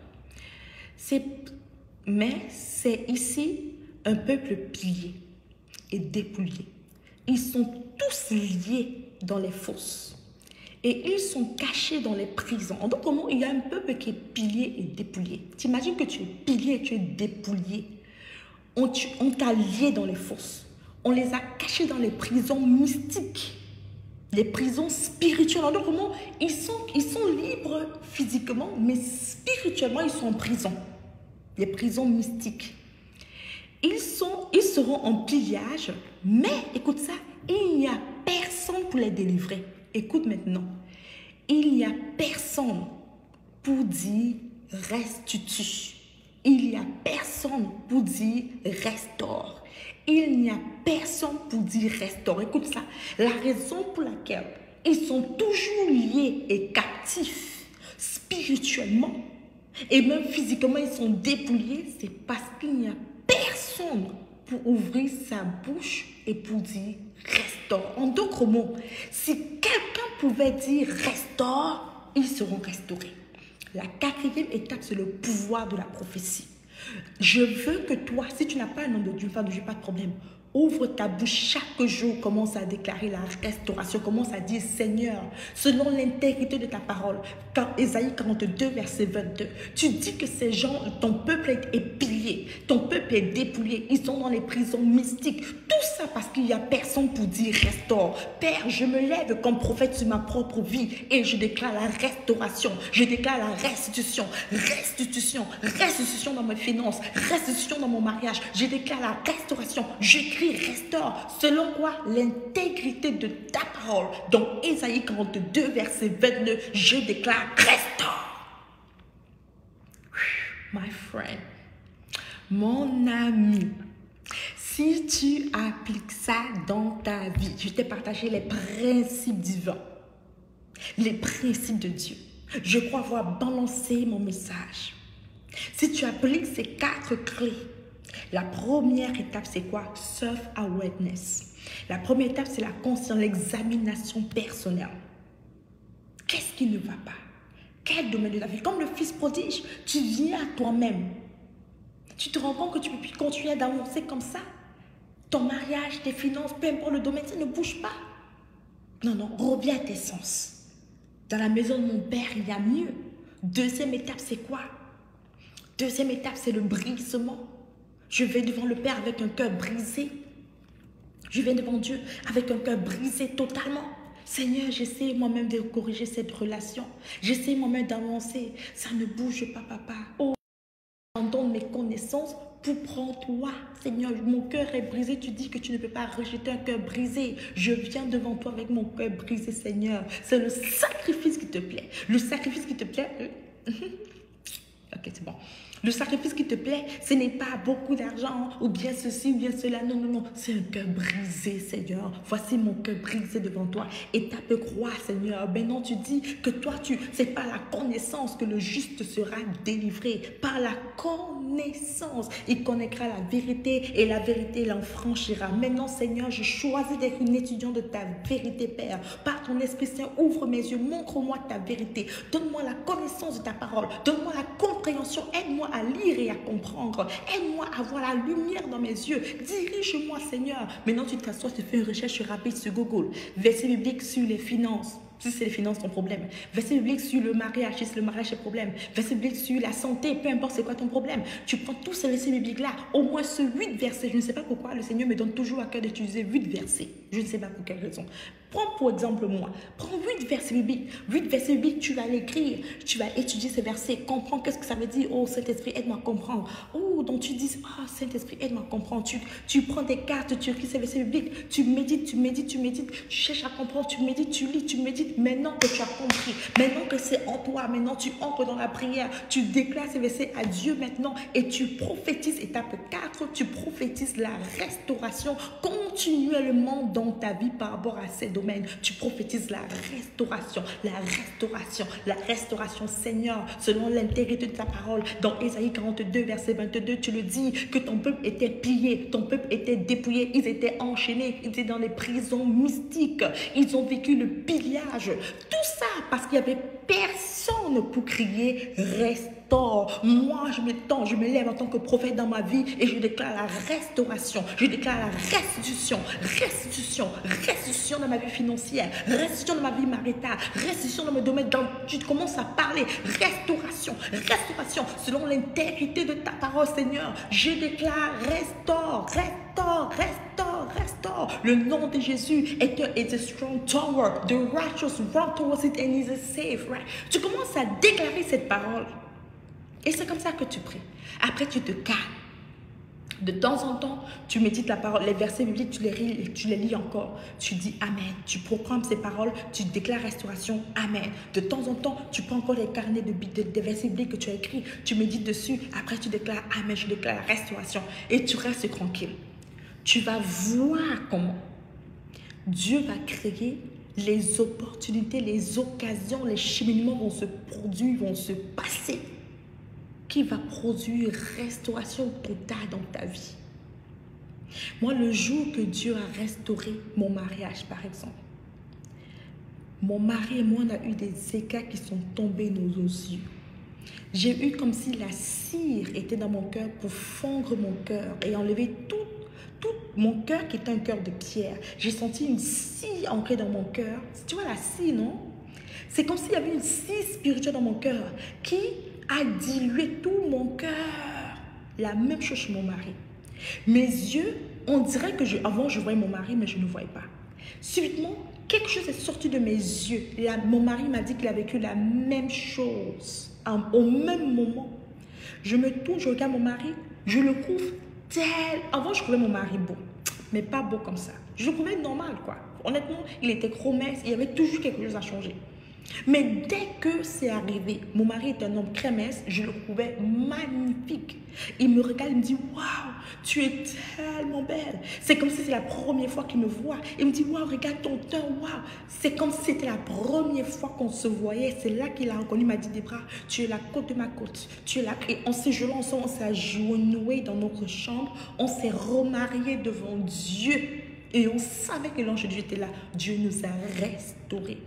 Mais c'est ici un peuple pillé et dépouillé. Ils sont tous liés dans les fosses. Et ils sont cachés dans les prisons. En d'autres mots, il y a un peuple qui est pillé et dépouillé. T'imagines que tu es pillé et tu es dépouillé. On t'a lié dans les fosses. On les a cachés dans les prisons mystiques. Les prisons spirituelles. En d'autres mots, ils sont libres physiquement, mais spirituellement, ils sont en prison. Les prisons mystiques. Ils seront en pillage, mais, écoute ça, il n'y a personne pour les délivrer. Écoute maintenant, il n'y a personne pour dire restitue. Il n'y a personne pour dire restaure. Il n'y a personne pour dire restaure. Écoute ça, la raison pour laquelle ils sont toujours liés et captifs spirituellement et même physiquement ils sont dépouillés, c'est parce qu'il n'y a personne pour ouvrir sa bouche et pour dire restaure. En d'autres mots, si quelqu'un pouvait dire restaure, ils seront restaurés. La 4e étape, c'est le pouvoir de la prophétie. Je veux que toi, si tu n'as pas un nom de Dieu, pas de problème, ouvre ta bouche chaque jour, commence à déclarer la restauration, commence à dire Seigneur, selon l'intégrité de ta parole, quand Ésaïe 42, verset 22, tu dis que ces gens, ton peuple est pillé, ton peuple est dépouillé, ils sont dans les prisons mystiques, tous ça parce qu'il n'y a personne pour dire restaure. Père, je me lève comme prophète sur ma propre vie et je déclare la restauration. Je déclare la restitution. Restitution. Restitution dans mes finances. Restitution dans mon mariage. Je déclare la restauration. J'écris restaure. Selon quoi? L'intégrité de ta parole. Dans Ésaïe 42, verset 29, je déclare restaure. My friend, mon ami, si tu appliques ça dans ta vie, je t'ai partagé les principes divins, les principes de Dieu. Je crois avoir balancé mon message. Si tu appliques ces 4 clés, la première étape, c'est quoi? Self-awareness. La première étape, c'est la conscience, l'examination personnelle. Qu'est-ce qui ne va pas? Quel domaine de ta vie? Comme le fils prodige, tu viens à toi-même. Tu te rends compte que tu ne peux plus continuer d'avancer comme ça. Ton mariage, tes finances, peu importe le domaine, ça ne bouge pas. Non, non, reviens à tes sens. Dans la maison de mon père, il y a mieux. Deuxième étape, c'est quoi? Deuxième étape, c'est le brisement. Je vais devant le Père avec un cœur brisé. Je viens devant Dieu avec un cœur brisé totalement. Seigneur, j'essaie moi-même de corriger cette relation. J'essaie moi-même d'avancer. Ça ne bouge pas, papa. Oh, j'abandonne mes connaissances pour prendre toi. Seigneur, mon cœur est brisé. Tu dis que tu ne peux pas rejeter un cœur brisé. Je viens devant toi avec mon cœur brisé, Seigneur. C'est le sacrifice qui te plaît. Le sacrifice qui te plaît. Ok, c'est bon. Le sacrifice qui te plaît, ce n'est pas beaucoup d'argent ou bien ceci ou bien cela. Non, non, non. C'est un cœur brisé, Seigneur. Voici mon cœur brisé devant toi. Étape de croix, Seigneur. Maintenant, tu dis que toi, c'est par la connaissance que le juste sera délivré. Par la connaissance, il connaîtra la vérité et la vérité l'enfranchira. Maintenant, Seigneur, je choisis d'être une étudiante de ta vérité, Père. Par ton Esprit Saint, ouvre mes yeux, montre-moi ta vérité. Donne-moi la connaissance de ta parole. Donne-moi la compréhension. Aide-moi à lire et à comprendre. Aide-moi à voir la lumière dans mes yeux. Dirige-moi, Seigneur. Maintenant, tu t'assois, tu fais une recherche rapide sur Google. Verset biblique sur les finances. Si c'est les finances, ton problème. Verset biblique sur le mariage, si c'est le mariage, c'est le problème. Verset biblique sur la santé, peu importe c'est quoi ton problème. Tu prends tous ces versets bibliques-là, au moins ce 8 versets. Je ne sais pas pourquoi le Seigneur me donne toujours à cœur d'utiliser 8 versets. Je ne sais pas pour quelle raison. Prends pour exemple moi. Prends 8 versets bibliques. 8 versets bibliques, tu vas l'écrire. Tu vas étudier ces versets. Comprends qu'est-ce que ça veut dire. Oh, Saint-Esprit, aide-moi à comprendre. Oh, donc tu dis, ah, Saint-Esprit, aide-moi à comprendre. Tu prends des cartes, tu écris ces versets bibliques. Tu médites, tu médites, tu médites. Tu cherches à comprendre, tu médites, tu lis, tu médites. Maintenant que tu as compris, maintenant que c'est en toi, maintenant tu entres dans la prière. Tu déclares ces versets à Dieu maintenant et tu prophétises. Étape 4, tu prophétises la restauration continuellement dans ta vie par rapport à ces domaines. Tu prophétises la restauration, la restauration, la restauration, Seigneur, selon l'intégrité de ta parole. Dans Ésaïe 42, verset 22, tu le dis que ton peuple était pillé, ton peuple était dépouillé, ils étaient enchaînés, ils étaient dans les prisons mystiques, ils ont vécu le pillage. Tout ça parce qu'il n'y avait personne pour crier restaure. Moi, je me lève en tant que prophète dans ma vie et je déclare la restauration. Je déclare la restitution, restitution, restitution dans ma vie financière, restitution dans ma vie maritale, restitution dans mes domaines. Tu commences à parler restauration, restauration selon l'intégrité de ta parole, Seigneur. Je déclare restaure, restaure, restaure, restaure. Le nom de Jésus est a strong tower. The righteous run towards it and is safe. Right? Tu commences à déclarer cette parole. Et c'est comme ça que tu pries. Après, tu te calmes. De temps en temps, tu médites la parole, les versets bibliques, tu les lis encore. Tu dis Amen. Tu proclames ces paroles, tu déclares restauration. Amen. De temps en temps, tu prends encore les carnets des versets bibliques que tu as écrits, tu médites dessus. Après, tu déclares Amen. Je déclare la restauration. Et tu restes tranquille. Tu vas voir comment Dieu va créer les opportunités, les occasions, les cheminements vont se produire, vont se passer, qui va produire restauration totale dans ta vie. Moi, le jour que Dieu a restauré mon mariage, par exemple, mon mari et moi, on a eu des écarts qui sont tombés nos yeux. J'ai eu comme si la cire était dans mon cœur pour fondre mon cœur et enlever tout mon cœur qui était un cœur de pierre. J'ai senti une scie ancrée dans mon cœur. Tu vois la scie, non? C'est comme s'il y avait une scie spirituelle dans mon cœur qui a dilué tout mon cœur. La même chose chez mon mari. Mes yeux on dirait que avant, je voyais mon mari, mais je ne voyais pas. Subitement, quelque chose est sorti de mes yeux. Et mon mari m'a dit qu'il a vécu la même chose au même moment. Je me tourne, je regarde mon mari, je le trouve tel. Avant, je trouvais mon mari beau, mais pas beau comme ça. Je le trouvais normal, quoi. Honnêtement, il était chromesque, il y avait toujours quelque chose à changer. Mais dès que c'est arrivé, mon mari est un homme crémesque, je le trouvais magnifique. Il me regarde, il me dit, waouh, tu es tellement belle. C'est comme si c'était la première fois qu'il me voit. Il me dit, waouh, regarde ton teint, waouh. C'est comme si c'était la première fois qu'on se voyait. C'est là qu'il a reconnu, il m'a dit, Debra, tu es la côte de ma côte. Tu es là. Et on s'est gelé ensemble, on s'est agenouillé dans notre chambre, on s'est remariés devant Dieu. Et on savait que l'ange de Dieu était là. Dieu nous a restaurés.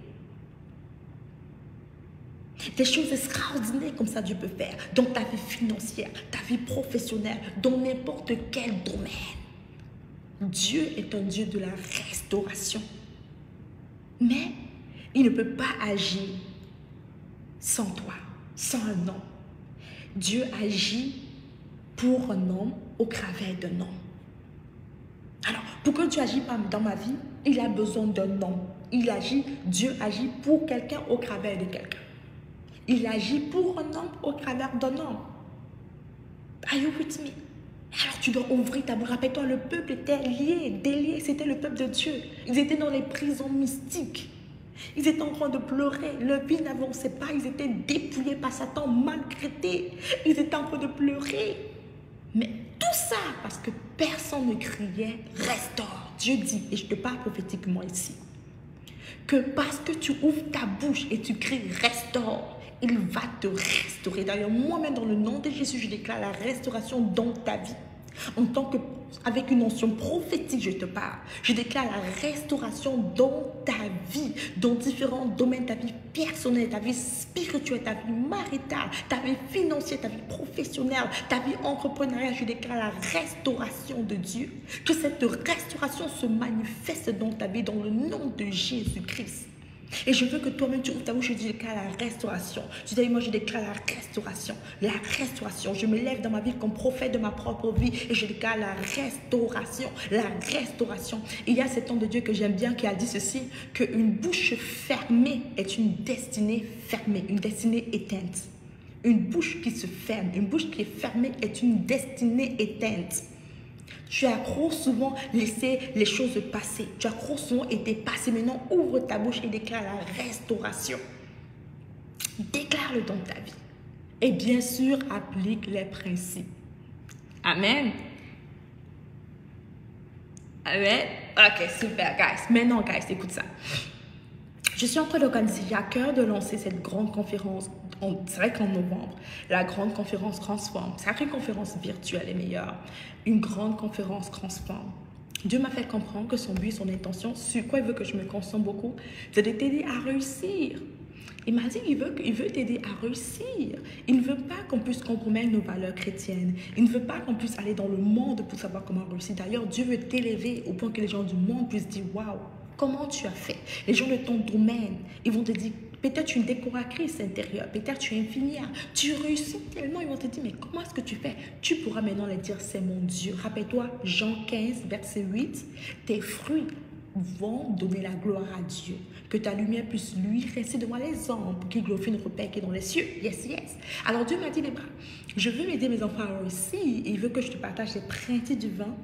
Des choses extraordinaires comme ça Dieu peut faire dans ta vie financière, ta vie professionnelle, dans n'importe quel domaine. Dieu est un Dieu de la restauration. Mais il ne peut pas agir sans toi, sans un homme. Dieu agit pour un homme au travers d'un homme. Alors, pour que Dieu agisse dans ma vie, il a besoin d'un homme. Dieu agit pour quelqu'un au travers de quelqu'un. Il agit pour un homme au travers d'un homme. Are you with me? Alors tu dois ouvrir ta bouche. Rappelle-toi, le peuple était lié, délié. C'était le peuple de Dieu. Ils étaient dans les prisons mystiques. Ils étaient en train de pleurer. Leur vie n'avançait pas. Ils étaient dépouillés par Satan, maltraités. Ils étaient en train de pleurer. Mais tout ça parce que personne ne criait « Restaure ». Dieu dit, et je te parle prophétiquement ici, que parce que tu ouvres ta bouche et tu cries « Restaure », il va te restaurer. D'ailleurs, moi-même, dans le nom de Jésus, je déclare la restauration dans ta vie. En tant que, avec une onction prophétique, je te parle. Je déclare la restauration dans ta vie, dans différents domaines, ta vie personnelle, ta vie spirituelle, ta vie maritale, ta vie financière, ta vie professionnelle, ta vie entrepreneuriale. Je déclare la restauration de Dieu. Que cette restauration se manifeste dans ta vie, dans le nom de Jésus-Christ. Et je veux que toi-même tu ouvres ta bouche et tu déclares la restauration. Tu dis, moi je déclare la restauration. La restauration. Je me lève dans ma vie comme prophète de ma propre vie et je déclare la restauration. La restauration. Il y a cet homme de Dieu que j'aime bien qui a dit ceci, qu'une bouche fermée est une destinée fermée, une destinée éteinte. Une bouche qui se ferme, une bouche qui est fermée est une destinée éteinte. Tu as trop souvent laissé les choses passer. Tu as trop souvent été passé. Maintenant, ouvre ta bouche et déclare la restauration. Déclare-le dans ta vie. Et bien sûr, applique les principes. Amen. Amen. Ok, super, guys. Maintenant, guys, écoute ça. Je suis en train d'organiser, j'ai à cœur de lancer cette grande conférence, c'est vrai qu'en novembre, la grande conférence Transforme. C'est une conférence virtuelle et meilleure. Une grande conférence Transforme. Dieu m'a fait comprendre que son but, son intention, sur quoi il veut que je me concentre beaucoup, c'est de t'aider à réussir. Il m'a dit qu'il veut t'aider à réussir. Il ne veut pas qu'on puisse compromettre nos valeurs chrétiennes. Il ne veut pas qu'on puisse aller dans le monde pour savoir comment réussir. D'ailleurs, Dieu veut t'élever au point que les gens du monde puissent dire « Waouh, comment tu as fait ?» Les gens de ton domaine, ils vont te dire « Peut-être tu es une décoratrice intérieure, peut-être tu es infirmière. Tu réussis tellement, ils vont te dire « Mais comment est-ce que tu fais ?» Tu pourras maintenant leur dire « C'est mon Dieu. » Rappelle-toi, Jean 15, verset 8, « Tes fruits vont donner la gloire à Dieu. Que ta lumière puisse lui rester devant les hommes pour qu'il glorifie notre Père qui est dans les cieux. » Yes, yes. Alors Dieu m'a dit, Debra, je veux m'aider mes enfants à réussir. Il veut que je te partage les principes divins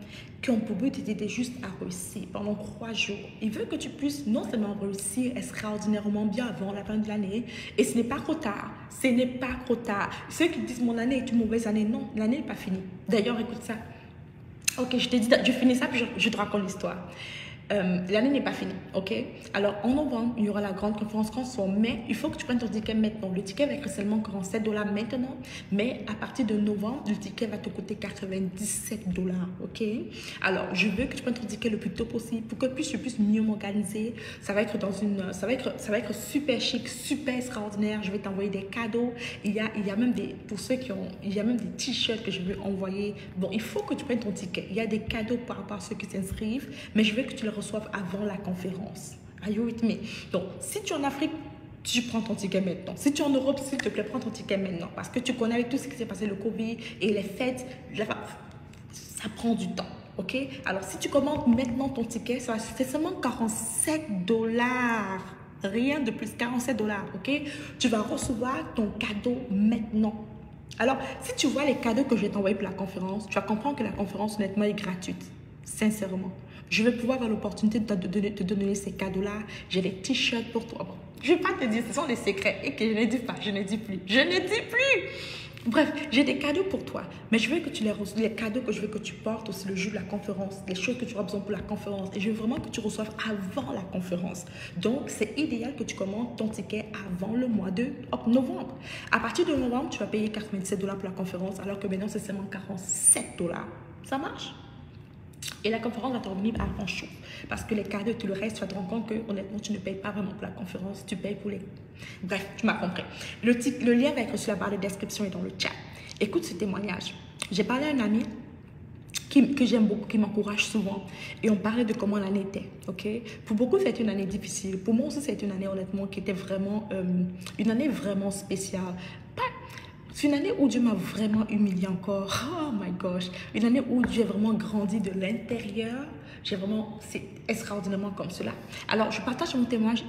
qui ont pour but de t'aider juste à réussir pendant 3 jours. Il veut que tu puisses non seulement réussir extraordinairement bien avant la fin de l'année, et ce n'est pas trop tard. Ce n'est pas trop tard. Ceux qui disent mon année est une mauvaise année, non, l'année n'est pas finie. D'ailleurs, écoute ça. Ok, je te dis, je finis ça puis je te raconte l'histoire. L'année n'est pas finie, ok? Alors, en novembre, il y aura la grande conférence Transforme, mais il faut que tu prennes ton ticket maintenant. Le ticket va être seulement 47 $ maintenant, mais à partir de novembre, le ticket va te coûter 97 $, ok? Alors, je veux que tu prennes ton ticket le plus tôt possible pour que je puisse mieux m'organiser. Ça va être ça va être super chic, super extraordinaire. Je vais t'envoyer des cadeaux. Il y a même des, pour ceux qui ont, il y a même des t-shirts que je vais envoyer. Bon, il faut que tu prennes ton ticket. Il y a des cadeaux par rapport à ceux qui s'inscrivent, mais je veux que tu les reçoive avant la conférence. Are you with me? Donc, si tu es en Afrique, tu prends ton ticket maintenant. Si tu es en Europe, s'il te plaît, prends ton ticket maintenant. Parce que tu connais avec tout ce qui s'est passé, le Covid et les fêtes, ça prend du temps. ok? Alors, si tu commandes maintenant ton ticket, c'est seulement 47 dollars. Rien de plus, 47 dollars, ok? Tu vas recevoir ton cadeau maintenant. Alors, si tu vois les cadeaux que je vais t'envoyer pour la conférence, tu vas comprendre que la conférence, honnêtement, est gratuite. Sincèrement. Je vais pouvoir avoir l'opportunité de te donner ces cadeaux-là. J'ai des t-shirts pour toi. Bon, je ne vais pas te dire, ce sont des secrets et que je ne dis pas, je ne dis plus. Je ne dis plus. Bref, j'ai des cadeaux pour toi, mais je veux que tu les cadeaux que je veux que tu portes aussi le jour de la conférence, les choses que tu auras besoin pour la conférence, et je veux vraiment que tu reçoives avant la conférence. Donc, c'est idéal que tu commandes ton ticket avant le mois de novembre. À partir de novembre, tu vas payer 97 dollars pour la conférence, alors que maintenant, c'est seulement 47 dollars. Ça marche? Et la conférence va te revenir à grand chaud. Parce que les cadeaux et tout le reste, tu vas te rendre compte que honnêtement, tu ne payes pas vraiment pour la conférence, tu payes pour les... Bref, tu m'as compris. Le lien va être sur la barre de description et dans le chat. Écoute ce témoignage. J'ai parlé à un ami que j'aime beaucoup, qui m'encourage souvent. Et on parlait de comment l'année était. Ok? Pour beaucoup, c'est une année difficile. Pour moi aussi, c'est une année honnêtement qui était vraiment... une année vraiment spéciale. C'est une année où Dieu m'a vraiment humilié encore. Oh my gosh. Une année où j'ai vraiment grandi de l'intérieur. C'est extraordinairement comme cela. Alors, je partage mon témoignage,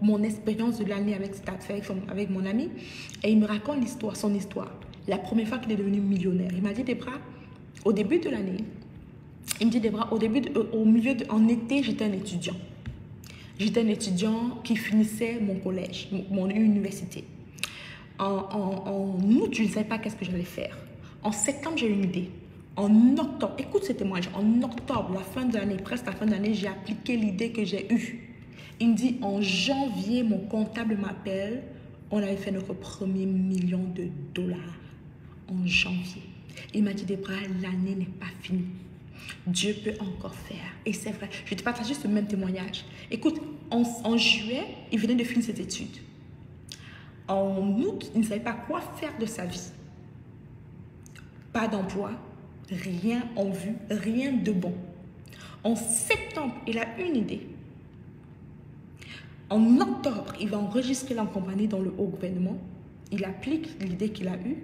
mon expérience de l'année avec mon ami. Et il me raconte son histoire. La première fois qu'il est devenu millionnaire. Il m'a dit, Debra, au début de l'année, il me dit, Debra, en été, j'étais un étudiant. J'étais un étudiant qui finissait mon collège, mon université. En août, je ne savais pas qu'est-ce que j'allais faire. En septembre, j'ai eu une idée. En octobre, écoute ce témoignage, en octobre, la fin de l'année, presque la fin de l'année, j'ai appliqué l'idée que j'ai eue. Il me dit, en janvier, mon comptable m'appelle, on avait fait notre premier million de dollars. En janvier. Il m'a dit, Debra, l'année n'est pas finie. Dieu peut encore faire. Et c'est vrai, je vais te partager ce même témoignage. Écoute, en juillet, il venait de finir ses études. En août, il ne savait pas quoi faire de sa vie. Pas d'emploi, rien en vue, rien de bon. En septembre, il a une idée. En octobre, il va enregistrer la compagnie dans le haut gouvernement. Il applique l'idée qu'il a eue.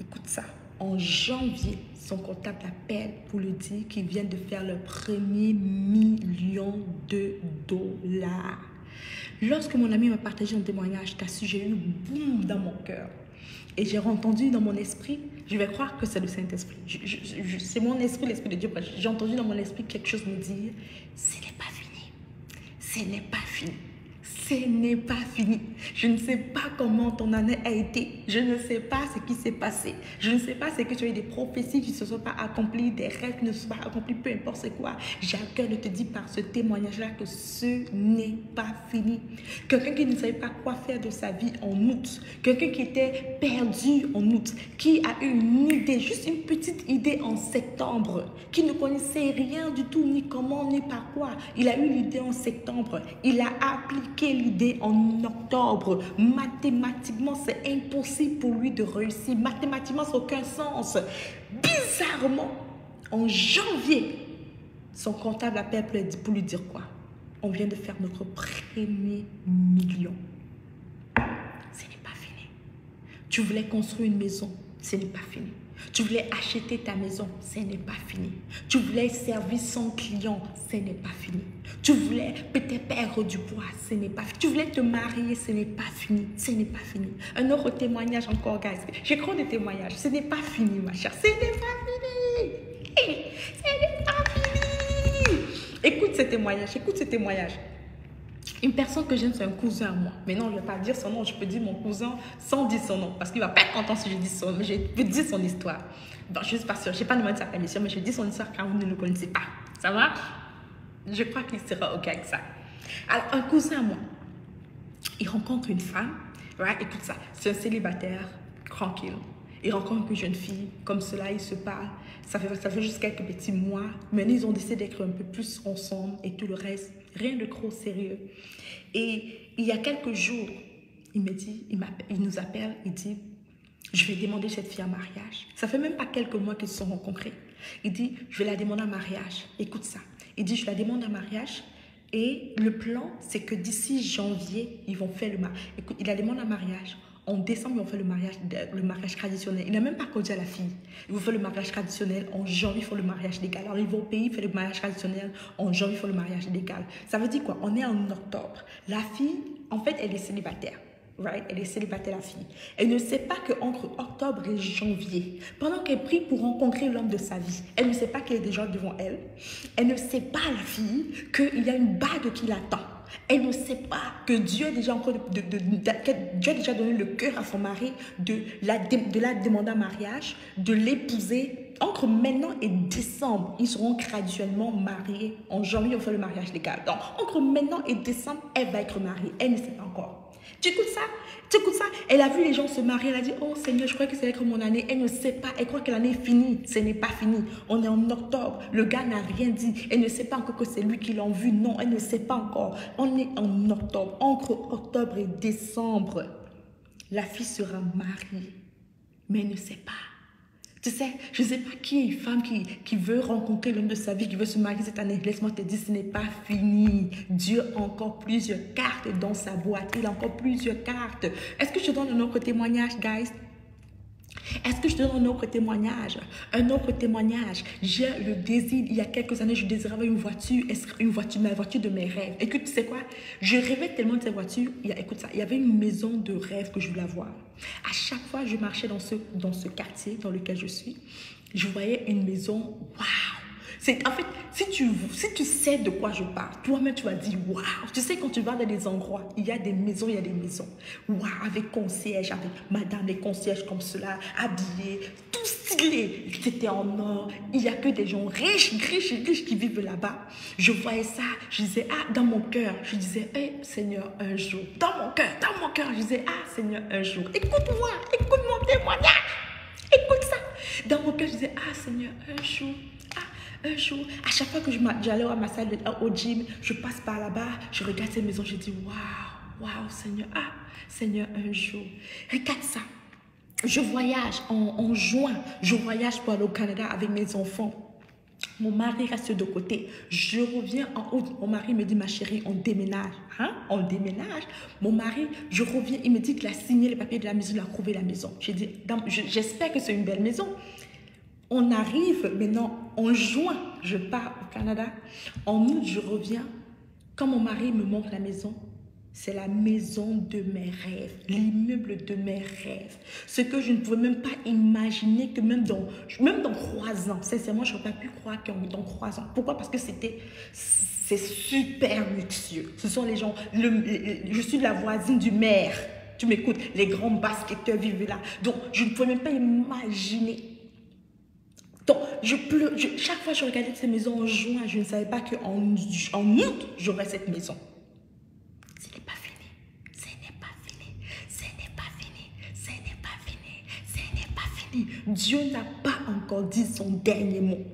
Écoute ça. En janvier, son comptable l'appelle pour lui dire qu'il vient de faire le premier million de dollars. Lorsque mon ami m'a partagé un témoignage, j'ai eu un boum dans mon cœur. Et j'ai entendu dans mon esprit, je vais croire que c'est le Saint-Esprit. C'est mon esprit, l'Esprit de Dieu. J'ai entendu dans mon esprit quelque chose me dire, ce n'est pas fini. Ce n'est pas fini. Ce n'est pas fini. Je ne sais pas comment ton année a été. Je ne sais pas ce qui s'est passé. Je ne sais pas ce que tu as eu des prophéties qui ne se sont pas accomplies, des rêves qui ne se sont pas accomplis, peu importe c'est quoi. J'ai à cœur de te dire par ce témoignage-là que ce n'est pas fini. Quelqu'un qui ne savait pas quoi faire de sa vie en août. Quelqu'un qui était perdu en août. Qui a eu une idée, juste une petite idée en septembre. Qui ne connaissait rien du tout, ni comment, ni par quoi. Il a eu l'idée en septembre. Il a appliqué l'idée en octobre. Mathématiquement, c'est impossible pour lui de réussir. Mathématiquement, ça n'a aucun sens. Bizarrement, en janvier, son comptable appelle pour lui dire quoi? On vient de faire notre premier million. Ce n'est pas fini. Tu voulais construire une maison, ce n'est pas fini. Tu voulais acheter ta maison, ce n'est pas fini. Tu voulais servir 100 clients, ce n'est pas fini. Tu voulais peut-être perdre du poids, ce n'est pas fini. Tu voulais te marier, ce n'est pas fini. Ce n'est pas fini. Un autre témoignage encore, guys. J'écris des témoignages. Ce n'est pas fini, ma chère. Ce n'est pas fini. Ce n'est pas fini. Écoute ce témoignage. Écoute ce témoignage. Une personne que j'aime, c'est un cousin à moi. Mais non, je ne vais pas dire son nom. Je peux dire mon cousin sans dire son nom. Parce qu'il ne va pas être content si je dis son nom. Mais je peux dire son histoire. Bon, je ne suis pas sûre. Je n'ai pas demandé sa permission, mais je dis son histoire car vous ne le connaissez pas. Ça marche? Je crois qu'il sera OK avec ça. Alors, un cousin à moi, il rencontre une femme. Right? Écoute ça. C'est un célibataire tranquille. Il rencontre une jeune fille. Comme cela, ils se parlent. Ça fait juste quelques petits mois. Maintenant, ils ont décidé d'être un peu plus ensemble et tout le reste. Rien de trop sérieux. Et il y a quelques jours, il me dit, il nous appelle, il dit, je vais demander cette fille en mariage. Ça fait même pas quelques mois qu'ils se sont rencontrés. Il dit, je vais la demander en mariage. Écoute ça. Il dit, je la demande en mariage. Et le plan, c'est que d'ici janvier, ils vont faire le mariage. Écoute, il la demande en mariage. En décembre, ils vont faire le mariage traditionnel. Il n'a même pas encore dit à la fille. Ils vont faire le mariage traditionnel. En janvier, ils font le mariage légal. Alors, ils vont au pays, faire le mariage traditionnel. En janvier, ils font le mariage légal. Ça veut dire quoi? On est en octobre. La fille, en fait, elle est célibataire. Right? Elle est célibataire, la fille. Elle ne sait pas qu'entre octobre et janvier, pendant qu'elle prie pour rencontrer l'homme de sa vie, elle ne sait pas qu'il est déjà devant elle. Elle ne sait pas, la fille, qu'il y a une bague qui l'attend. Elle ne sait pas que Dieu a déjà, Dieu a déjà donné le cœur à son mari de la demander en mariage, de l'épouser. Entre maintenant et décembre, ils seront graduellement mariés. En janvier, on fait le mariage légal. Donc, entre maintenant et décembre, elle va être mariée. Elle ne sait pas encore. Tu écoutes ça? Tu écoutes ça? Elle a vu les gens se marier. Elle a dit, oh Seigneur, je crois que c'est mon année. Elle ne sait pas. Elle croit que l'année est finie. Ce n'est pas fini. On est en octobre. Le gars n'a rien dit. Elle ne sait pas encore que c'est lui qui l'a vu. Non, elle ne sait pas encore. On est en octobre. Entre octobre et décembre, la fille sera mariée. Mais elle ne sait pas. Tu sais, je ne sais pas qui est une femme qui veut rencontrer l'homme de sa vie, qui veut se marier cette année. Laisse-moi te dire, ce n'est pas fini. Dieu a encore plusieurs cartes dans sa boîte. Il a encore plusieurs cartes. Est-ce que je te donne un autre témoignage, guys? Est-ce que je te donne un autre témoignage? Un autre témoignage. J'ai le désir, il y a quelques années, je désirais une voiture, ma voiture de mes rêves. Écoute, tu sais quoi? Je rêvais tellement de cette voiture. Écoute ça, il y avait une maison de rêve que je voulais avoir. À chaque fois, je marchais dans ce quartier dans lequel je suis, je voyais une maison, waouh! En fait, si tu sais de quoi je parle, toi-même tu vas dire waouh. Tu sais, quand tu vas dans des endroits, il y a des maisons, Waouh, avec concierge, avec madame les concierges comme cela, habillés, tout stylé. C'était en or. Il n'y a que des gens riches qui vivent là-bas. Je voyais ça, je disais, ah, dans mon cœur, je disais, hey, Seigneur, un jour. Dans mon cœur, je disais, ah, Seigneur, un jour. Écoute-moi, écoute mon témoignage. Écoute ça. Dans mon cœur, je disais, ah, Seigneur, un jour. Un jour, à chaque fois que j'allais à ma salle au gym, je passe par là-bas, je regarde ces maisons, je dis waouh, Seigneur, ah, Seigneur, un jour. Regarde ça. Je voyage en juin, je voyage pour aller au Canada avec mes enfants. Mon mari reste de côté. Je reviens en août. Mon mari me dit, ma chérie, on déménage. Hein? On déménage. Mon mari, je reviens, il me dit qu'il a signé les papiers de la maison, il a trouvé la maison. J'ai dit, j'espère que c'est une belle maison. On arrive maintenant en juin, je pars au Canada. En août, je reviens. Quand mon mari me montre la maison, c'est la maison de mes rêves, l'immeuble de mes rêves. Ce que je ne pouvais même pas imaginer que même dans 3 ans, sincèrement, je n'aurais pas pu croire que dans 3 ans. Pourquoi? Parce que c'est super luxueux. Ce sont les gens, je suis la voisine du maire. Tu m'écoutes, les grands basketteurs vivent là. Donc, je ne pouvais même pas imaginer. Donc, chaque fois que je regardais ces maisons en juin, je ne savais pas qu'en août, j'aurais cette maison. Ce n'est pas fini. Ce n'est pas fini. Ce n'est pas fini. Ce n'est pas fini. Ce n'est pas fini. Dieu n'a pas encore dit son dernier mot.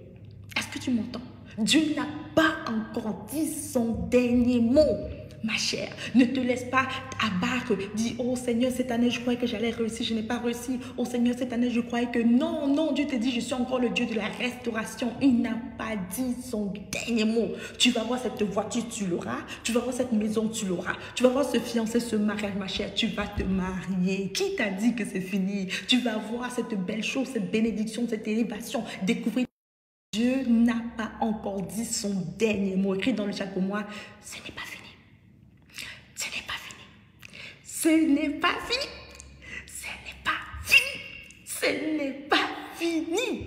Est-ce que tu m'entends? Dieu n'a pas encore dit son dernier mot. Ma chère, ne te laisse pas abattre. Dis, oh Seigneur, cette année, je croyais que j'allais réussir, je n'ai pas réussi. Oh Seigneur, cette année, je croyais que non, Dieu te dit, je suis encore le Dieu de la restauration. Il n'a pas dit son dernier mot. Tu vas voir cette voiture, tu l'auras. Tu vas voir cette maison, tu l'auras. Tu vas voir ce fiancé, ce mariage, ma chère, tu vas te marier. Qui t'a dit que c'est fini? Tu vas voir cette belle chose, cette bénédiction, cette élévation, découvrir. Dieu n'a pas encore dit son dernier mot. Écrit dans le chat pour moi, ce n'est pas fini. Ce n'est pas fini. Ce n'est pas fini. Ce n'est pas fini. Ce n'est pas fini.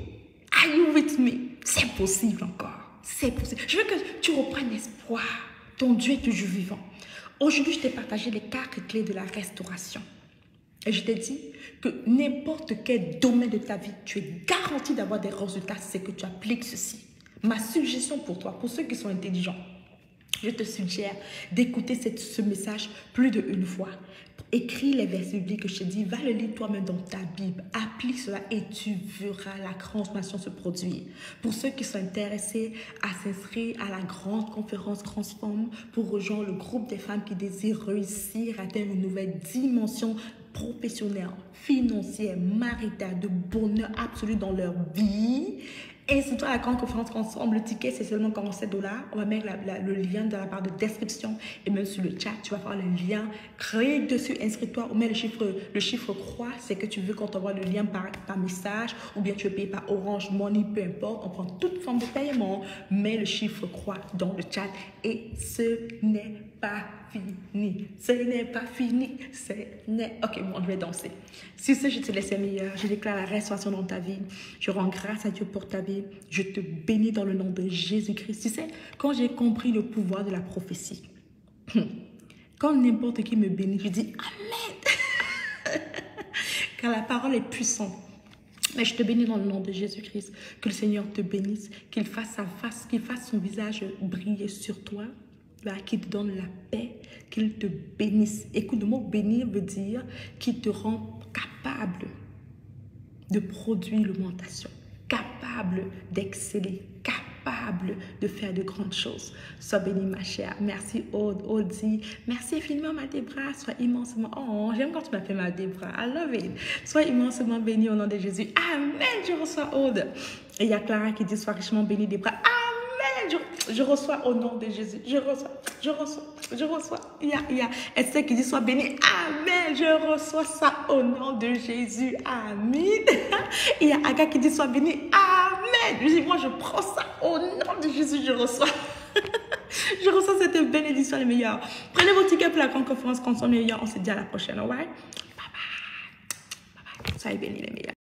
Are you with me? C'est possible encore. C'est possible. Je veux que tu reprennes espoir. Ton Dieu est toujours vivant. Aujourd'hui, je t'ai partagé les 4 clés de la restauration. Et je t'ai dit que n'importe quel domaine de ta vie, tu es garanti d'avoir des résultats, c'est que tu appliques ceci. Ma suggestion pour toi, pour ceux qui sont intelligents, je te suggère d'écouter ce message plus d'une fois. Écris les versets bibliques que je te dis, va le lire toi-même dans ta Bible, applique cela et tu verras la transformation se produire. Pour ceux qui sont intéressés à s'inscrire à la grande conférence Transforme pour rejoindre le groupe des femmes qui désirent réussir à atteindre une nouvelle dimension professionnelle, financière, maritale, de bonheur absolu dans leur vie, Inscris-toi à la grande conférence ensemble. Le ticket, c'est seulement 47 $. On va mettre le lien dans la barre de description et même sur le chat. Tu vas voir le lien. Clique dessus, inscris-toi. On met le chiffre croix. C'est que tu veux qu'on t'envoie le lien par message ou bien tu veux payer par Orange Money, peu importe. On prend toute forme de paiement. Mets le chiffre croix dans le chat et ce n'est pas fini. Ce n'est pas fini. Ok, bon, je vais danser. Sur ce, je te laisse le meilleur. Je déclare la restauration dans ta vie. Je rends grâce à Dieu pour ta vie. Je te bénis dans le nom de Jésus-Christ. Tu sais, quand j'ai compris le pouvoir de la prophétie, quand n'importe qui me bénit, je dis Amen. Car la parole est puissante. Mais je te bénis dans le nom de Jésus-Christ. Que le Seigneur te bénisse, qu'il fasse son visage briller sur toi, qu'il te donne la paix, qu'il te bénisse. Écoute, le mot bénir veut dire qu'il te rend capable de produire l'augmentation, capable d'exceller, capable de faire de grandes choses. Sois bénie, ma chère. Merci, Aude. Aude dit, merci infiniment, ma Débra. Sois immensement... Oh, j'aime quand tu m'appelles ma Débra. I love it. Sois immensement bénie au nom de Jésus. Amen. Je reçois Aude. Et il y a Clara qui dit, sois richement bénie, Débra. Amen. Je reçois au nom de Jésus. Je reçois. Il y a Esther qui dit, sois bénie. Amen. Je reçois ça au nom de Jésus. Amen. Il y a Aga qui dit, sois bénie. Amen. Je dis, moi, je prends ça au nom de Jésus. Je reçois. Je reçois cette bénédiction, les meilleurs. Prenez vos tickets pour la grande conférence quand on est meilleur. On se dit à la prochaine. All right? Bye bye. Soyez bénis, les meilleurs.